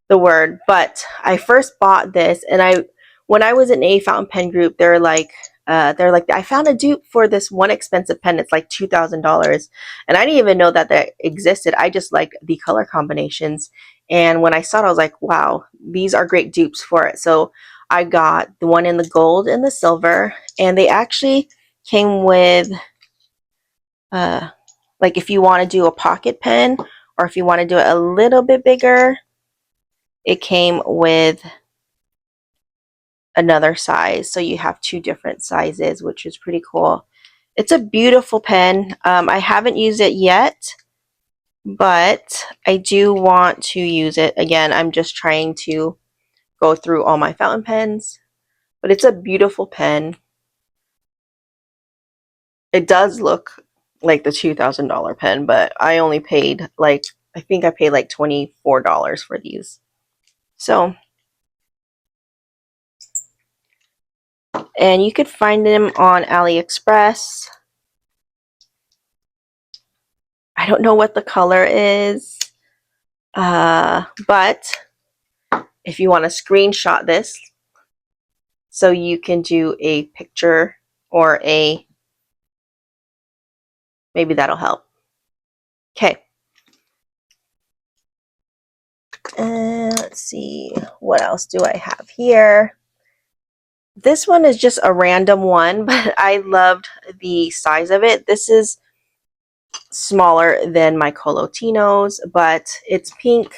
the word, but I first bought this, and when I was in a fountain pen group, they're like I found a dupe for this one expensive pen. It's like $2,000, and I didn't even know that that existed. I just like the color combinations, and when I saw it, I was like, wow, these are great dupes for it. So I got the one in the gold and the silver, and they actually came with like if you want to do a pocket pen or if you want to do it a little bit bigger, it came with another size. So you have two different sizes, which is pretty cool. It's a beautiful pen. I haven't used it yet, but I do want to use it. Again, I'm just trying to go through all my fountain pens, but it's a beautiful pen. It does look like the $2,000 pen, but I only paid like, I think I paid like $24 for these. So, and you could find them on Aliexpress. I don't know what the color is, but if you want to screenshot this so you can do a picture or maybe that'll help. Okay. Let's see, what else do I have here? This one is just a random one, but I loved the size of it. This is smaller than my Kolo Tinos, but it's pink,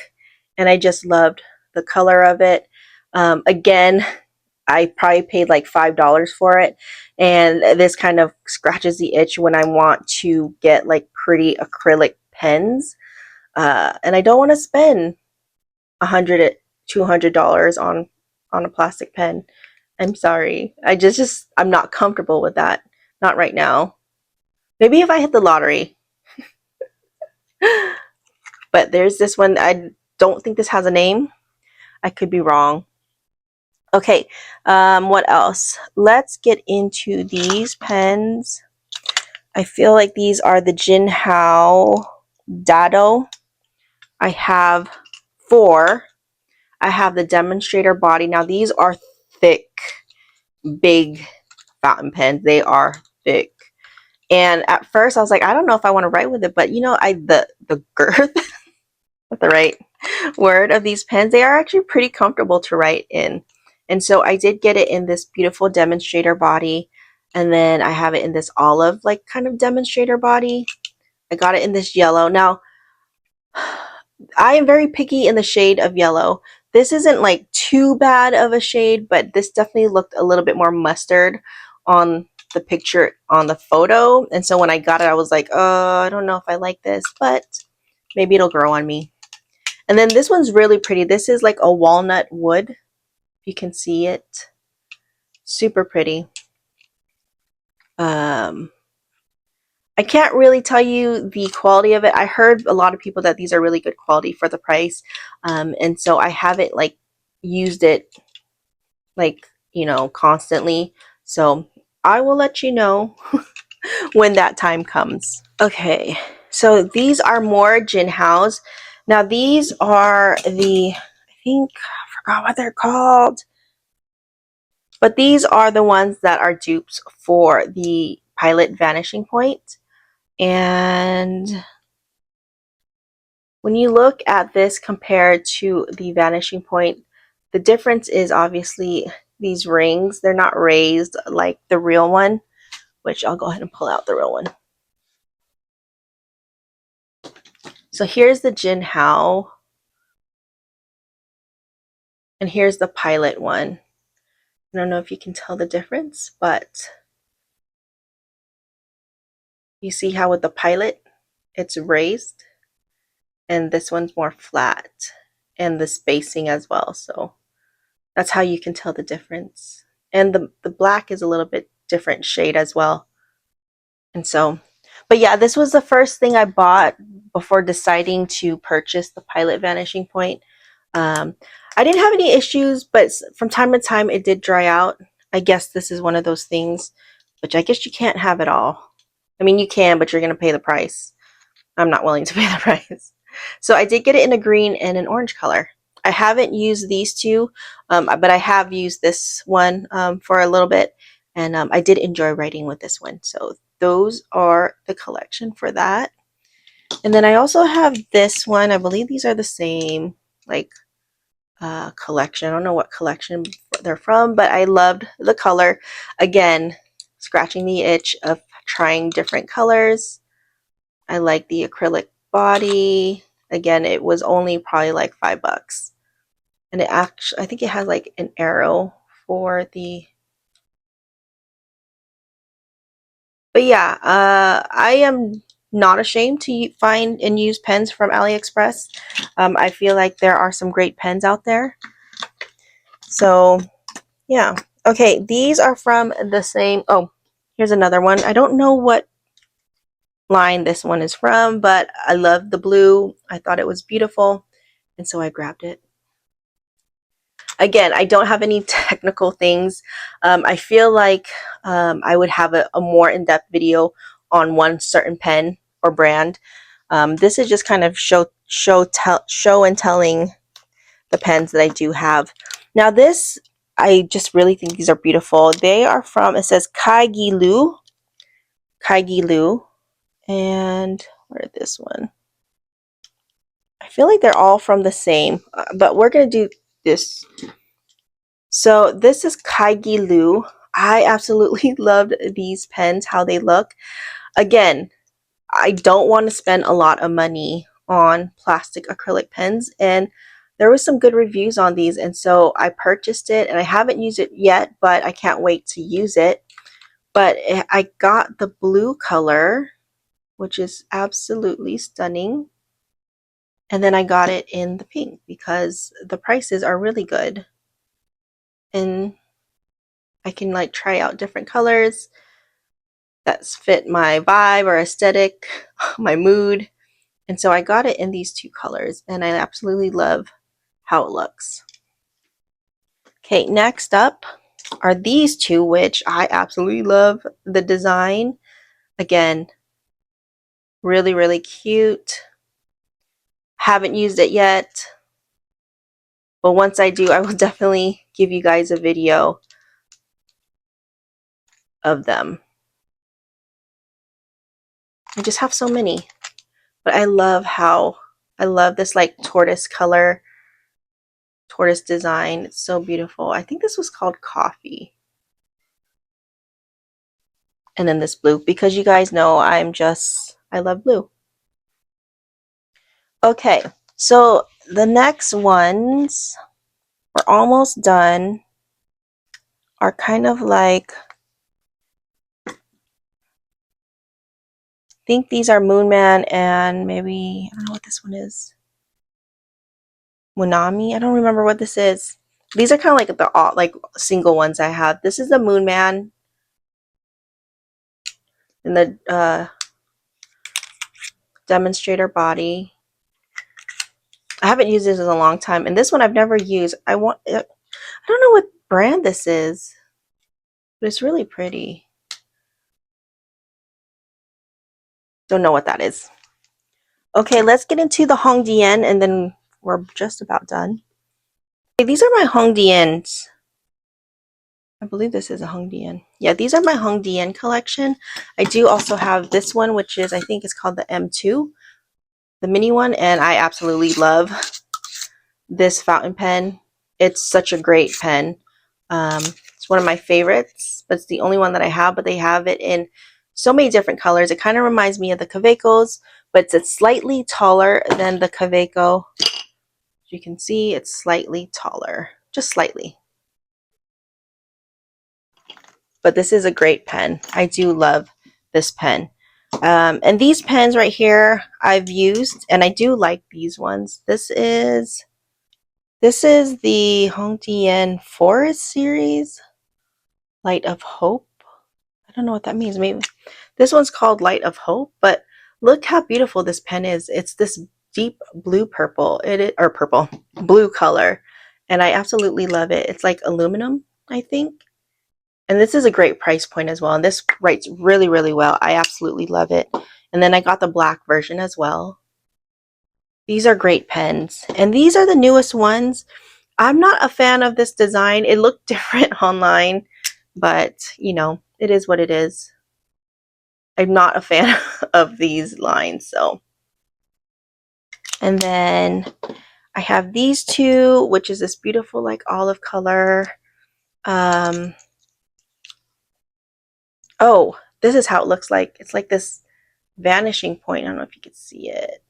and I just loved the color of it. Again, I probably paid like $5 for it, and this kind of scratches the itch when I want to get like pretty acrylic pens, and I don't want to spend $100, $200 on a plastic pen. I'm sorry. I'm not comfortable with that. Not right now. Maybe if I hit the lottery. But there's this one. I don't think this has a name. I could be wrong. Okay, what else? Let's get into these pens. I feel like these are the Jinhao Dado. I have 4. I have the demonstrator body. Now these are thick, big fountain pens. They are thick. And at first I was like, I don't know if I want to write with it, but you know, the girth, with the right word of these pens, they are actually pretty comfortable to write in. And so I did get it in this beautiful demonstrator body, and then I have it in this olive like kind of demonstrator body. I got it in this yellow. Now I am very picky in the shade of yellow. This isn't like too bad of a shade, but this definitely looked a little bit more mustard on the picture on the photo. And so when I got it, I was like, I don't know if I like this, but maybe it'll grow on me. And then this one's really pretty. This is like a walnut wood. You can see it. Super pretty. I can't really tell you the quality of it. I heard a lot of people that these are really good quality for the price. And so I haven't like used it like, you know, constantly. So I will let you know when that time comes. Okay, so these are more Jinhaos. Now these are the, I think, I forgot what they're called. But these are the ones that are dupes for the Pilot Vanishing Point. And when you look at this compared to the Vanishing Point, the difference is obviously these rings. They're not raised like the real one, which I'll go ahead and pull out the real one. So here's the Jinhao, and here's the Pilot one. I don't know if you can tell the difference, but you see how with the Pilot, it's raised, and this one's more flat, and the spacing as well. So that's how you can tell the difference. And the black is a little bit different shade as well. And so, but yeah, this was the first thing I bought before deciding to purchase the Pilot Vanishing Point. I didn't have any issues, but from time to time it did dry out. I guess this is one of those things, which I guess you can't have it all. I mean, you can, but you're going to pay the price. I'm not willing to pay the price. So I did get it in a green and an orange color. I haven't used these two, but I have used this one for a little bit, and I did enjoy writing with this one. So those are the collection for that. And then I also have this one. I believe these are the same, like, collection. I don't know what collection they're from, but I loved the color. Again, scratching the itch of trying different colors. I like the acrylic body. Again, it was only probably like $5. And it actually, I think it has like an arrow for the, but yeah, I am not ashamed to find and use pens from Aliexpress. I feel like there are some great pens out there. So yeah. Okay, these are from the same, oh, here's another one. I don't know what line this one is from, but I love the blue. I thought it was beautiful, and so I grabbed it. Again, I don't have any technical things. I feel like I would have a more in-depth video on one certain pen or brand. This is just kind of show and telling the pens that I do have. Now this, I just really think these are beautiful. They are from, it says Kaigilu, and where is this one? I feel like they're all from the same, but we're gonna do this. So this is Kaigilu. I absolutely loved these pens, how they look. Again, I don't want to spend a lot of money on plastic acrylic pens, and there was some good reviews on these, and so I purchased it, and I haven't used it yet, but I can't wait to use it. But I got the blue color, which is absolutely stunning, and then I got it in the pink because the prices are really good, and I can like try out different colors that fit my vibe or aesthetic, my mood. And so I got it in these two colors, and I absolutely love how it looks. Okay, next up are these two, which I absolutely love the design. Again, really, really cute. Haven't used it yet, but once I do, I will definitely give you guys a video of them. I just have so many, but I love this like tortoise color, tortoise design. It's so beautiful. I think this was called Coffee. And then this blue, because you guys know I love blue. Okay, so the next ones, we're almost done, are kind of like, I think these are Moonman and maybe, I don't know what this one is. Munami? I don't remember what this is. These are kind of like the single ones I have. This is the Moonman. in the demonstrator body. I haven't used this in a long time, and this one I've never used. I don't know what brand this is, but it's really pretty. Don't know what that is. Okay, let's get into the Hongdian, and then we're just about done. Okay, these are my Hongdians. I believe this is a Hongdian. Yeah, these are my Hongdian collection. I do also have this one, which is, I think it's called the M2, the mini one, and I absolutely love this fountain pen. It's such a great pen. It's one of my favorites, but it's the only one that I have, but they have it in so many different colors. It kind of reminds me of the Kawecos, but it's slightly taller than the Kaweco. As you can see, it's slightly taller, just slightly. But this is a great pen. I do love this pen. And these pens right here I've used, and I do like these ones. This is the Hongdian Forest series, Light of Hope. I don't know what that means. Maybe this one's called Light of Hope, but look how beautiful this pen is. It's this deep blue purple, blue color, and I absolutely love it. It's like aluminum, I think. And this is a great price point as well. And this writes really, really well. I absolutely love it. And then I got the black version as well. These are great pens. And these are the newest ones. I'm not a fan of this design. It looked different online, but you know, it is what it is. I'm not a fan of these lines, so. And then I have these two, which is this beautiful like olive color. Oh, this is how it looks like. It's like this vanishing point. I don't know if you can see it.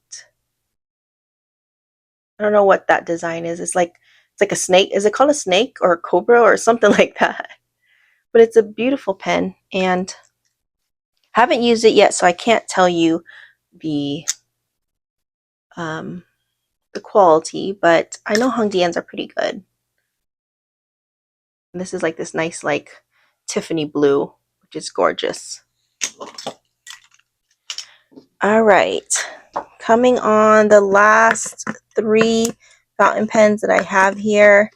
I don't know what that design is. It's like a snake. Is it called a snake or a cobra or something like that? But it's a beautiful pen, and I haven't used it yet, so I can't tell you the quality, but I know Hongdians are pretty good. And this is like this nice like Tiffany blue, which is gorgeous. All right, coming on the last three fountain pens that I have here.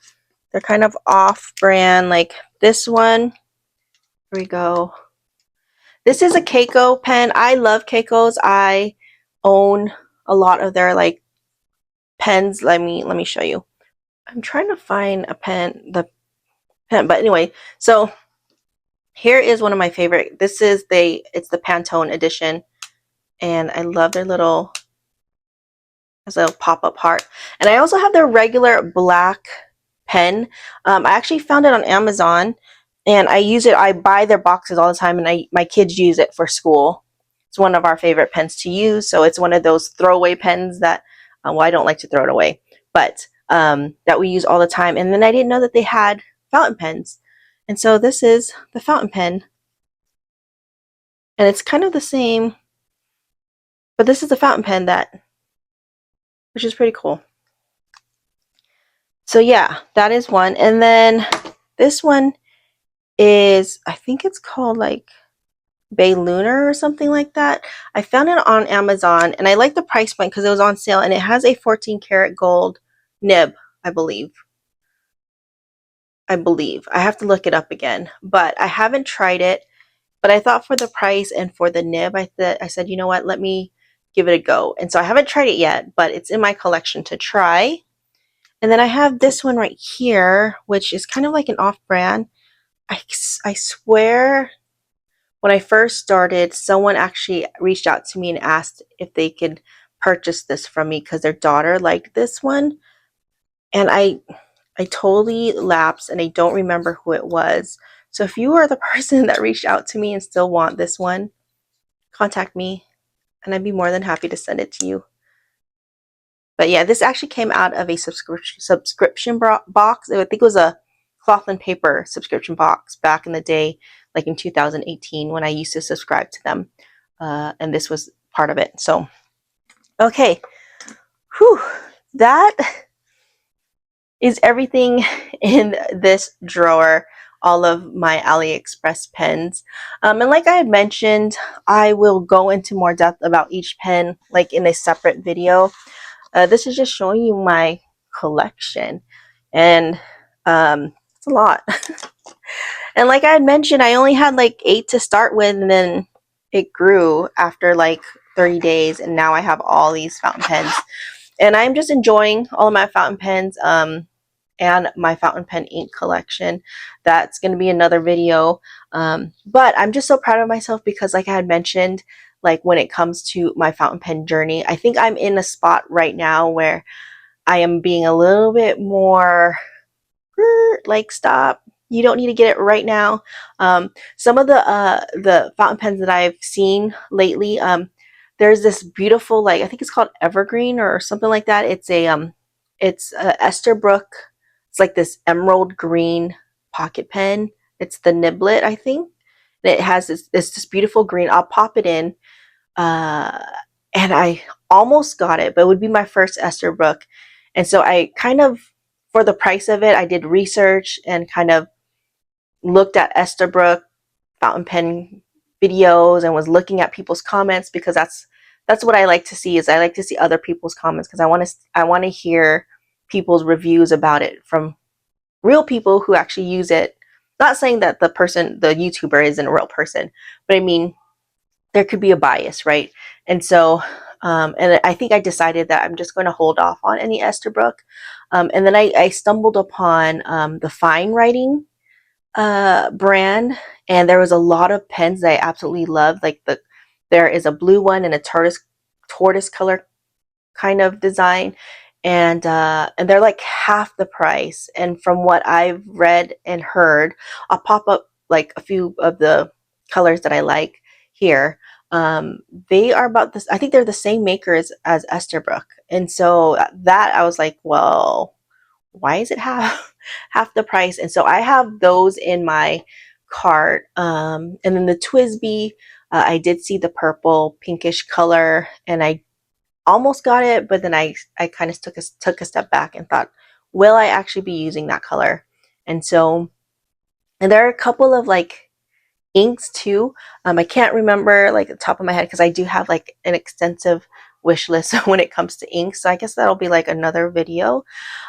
They're kind of off brand, like this one. Here we go. This is a Kaweco pen. I love Kaweco's. I own a lot of their like pens. Let me show you. I'm trying to find a pen, but anyway, so here is one of my favorite. This is it's the Pantone edition, and I love their little pop-up heart. And I also have their regular black pen. I actually found it on Amazon, and I use it. I buy their boxes all the time, and my kids use it for school. It's one of our favorite pens to use. So it's one of those throwaway pens that, well, I don't like to throw it away, but that we use all the time. And then I didn't know that they had fountain pens. And so this is the fountain pen. And it's kind of the same, but this is the fountain pen which is pretty cool. So yeah, that is one. And then this one is, I think it's called like Bay Lunar or something like that. I found it on Amazon, and I like the price point because it was on sale, and it has a 14 karat gold nib, I believe. I have to look it up again, but I haven't tried it. But I thought for the price and for the nib, I said, you know what, let me give it a go. And so I haven't tried it yet, but it's in my collection to try. And then I have this one right here, which is kind of like an off-brand. I swear, when I first started, someone actually reached out to me and asked if they could purchase this from me because their daughter liked this one. And I totally lapsed, and I don't remember who it was. So if you are the person that reached out to me and still want this one, contact me, and I'd be more than happy to send it to you. But yeah, this actually came out of a subscription box. I think it was a cloth and paper subscription box back in the day, like in 2018 when I used to subscribe to them. And this was part of it. So, okay. Whew. That is everything in this drawer. all of my Aliexpress pens. And like I had mentioned, I will go into more depth about each pen like in a separate video. This is just showing you my collection, and it's a lot. And like I had mentioned, I only had like 8 to start with, and then it grew after like 30 days, and now I have all these fountain pens. And I'm just enjoying all of my fountain pens and my fountain pen ink collection. That's going to be another video. But I'm just so proud of myself because like I had mentioned, like when it comes to my fountain pen journey, I think I'm in a spot right now where I am being a little bit more like, stop, you don't need to get it right now. Some of the fountain pens that I've seen lately, there's this beautiful, like, I think it's called Evergreen or something like that. It's Esterbrook. It's like this emerald green pocket pen. It's the Niblet, I think. And it has this beautiful green. I'll pop it in. Uh, and I almost got it, but it would be my first Esterbrook. And so I kind of, for the price of it, I did research and kind of looked at Esterbrook fountain pen videos and was looking at people's comments, because that's what I like to see. Is I like to see other people's comments, because I want to hear people's reviews about it from real people who actually use it. Not saying that the YouTuber isn't a real person, but I mean, there could be a bias, right? And so, and I think I decided that I'm just going to hold off on any Esterbrook. And then I stumbled upon the Fine Writing brand, and there was a lot of pens that I absolutely loved. Like there is a blue one and a tortoise color kind of design, and they're like half the price. And from what I've read and heard, I'll pop up like a few of the colors that I like here. They are about this, I think they're the same makers as Esterbrook. And so that I was like, well, why is it half the price? And so I have those in my cart. And then the Twsbi, I did see the purple pinkish color, and I almost got it, but then I kind of took a step back and thought, will I actually be using that color? And so, and there are a couple of like inks too. I can't remember like the top of my head, because I do have like an extensive wish list when it comes to ink. So I guess that'll be like another video.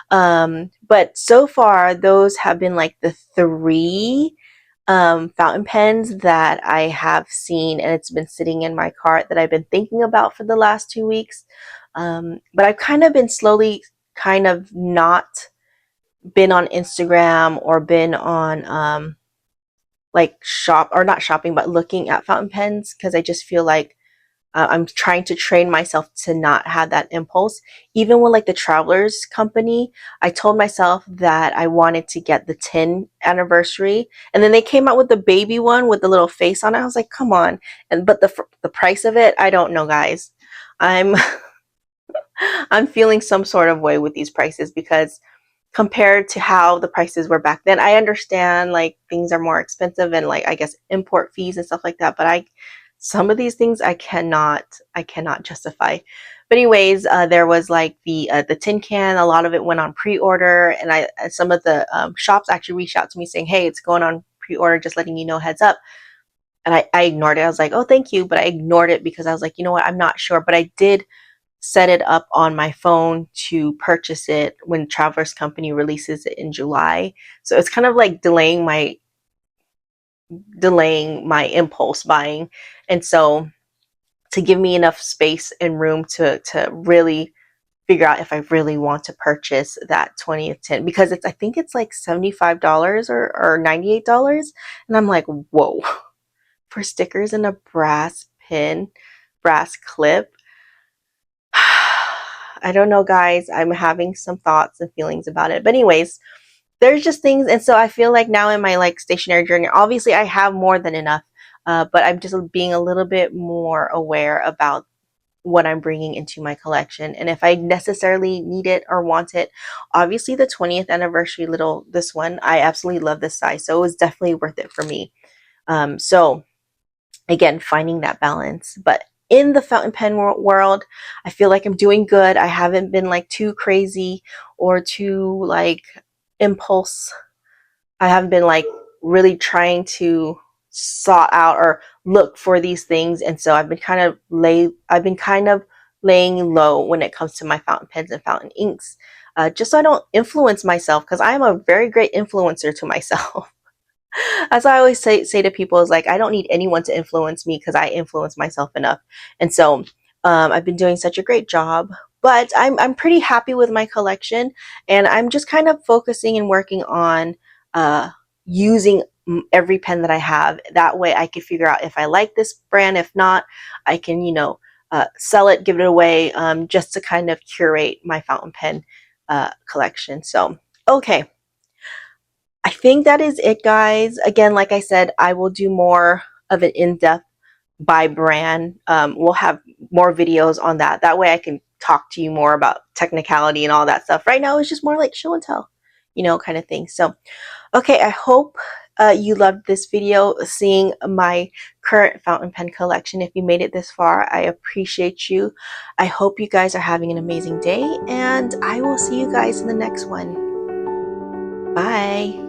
But so far, those have been like the 3 fountain pens that I have seen, and it's been sitting in my cart that I've been thinking about for the last 2 weeks. But I've kind of been slowly kind of not been on Instagram or been on like not shopping, but looking at fountain pens, because I just feel like I'm trying to train myself to not have that impulse. Even with like the Travelers company, I told myself that I wanted to get the 10th anniversary, and then they came out with the baby one with the little face on it. I was like, come on. But the price of it, I don't know, guys. I'm I'm feeling some sort of way with these prices, because compared to how the prices were back then, I understand like things are more expensive and like I guess import fees and stuff like that, but some of these things I cannot justify. But anyways, there was like the tin can. A lot of it went on pre-order, and some of the shops actually reached out to me saying, hey, it's going on pre-order, just letting you know, heads up. And I ignored it. I was like, oh, thank you, but I ignored it because I was like, you know what, I'm not sure. But I did set it up on my phone to purchase it when Travelers Company releases it in July. So it's kind of like delaying my impulse buying. And so to give me enough space and room to really figure out if I really want to purchase that 20th tin, because I think it's like $75 or $98. And I'm like, whoa, for stickers and a brass clip. I don't know, guys. I'm having some thoughts and feelings about it. But anyways, there's just things. And so I feel like now in my like stationery journey, obviously I have more than enough, but I'm just being a little bit more aware about what I'm bringing into my collection, and if I necessarily need it or want it. Obviously the 20th anniversary this one, I absolutely love this size, so it was definitely worth it for me. So again, finding that balance. But in the fountain pen world, I feel like I'm doing good. I haven't been like too crazy or too like impulse. I haven't been like really trying to sought out or look for these things, and so I've been kind of laying low when it comes to my fountain pens and fountain inks, just so I don't influence myself, because I am a very great influencer to myself. As I always say to people, is like, I don't need anyone to influence me because I influence myself enough. And so I've been doing such a great job, but I'm pretty happy with my collection, and I'm just kind of focusing and working on uh, using every pen that I have. That way I can figure out if I like this brand. If not, I can, sell it, give it away, just to kind of curate my fountain pen collection. So, okay. I think that is it, guys. Again, like I said, I will do more of an in-depth by brand. We'll have more videos on that. That way I can talk to you more about technicality and all that stuff. Right now it's just more like show and tell, kind of thing. So, okay, I hope you loved this video, seeing my current fountain pen collection. If you made it this far, I appreciate you. I hope you guys are having an amazing day, and I will see you guys in the next one. Bye.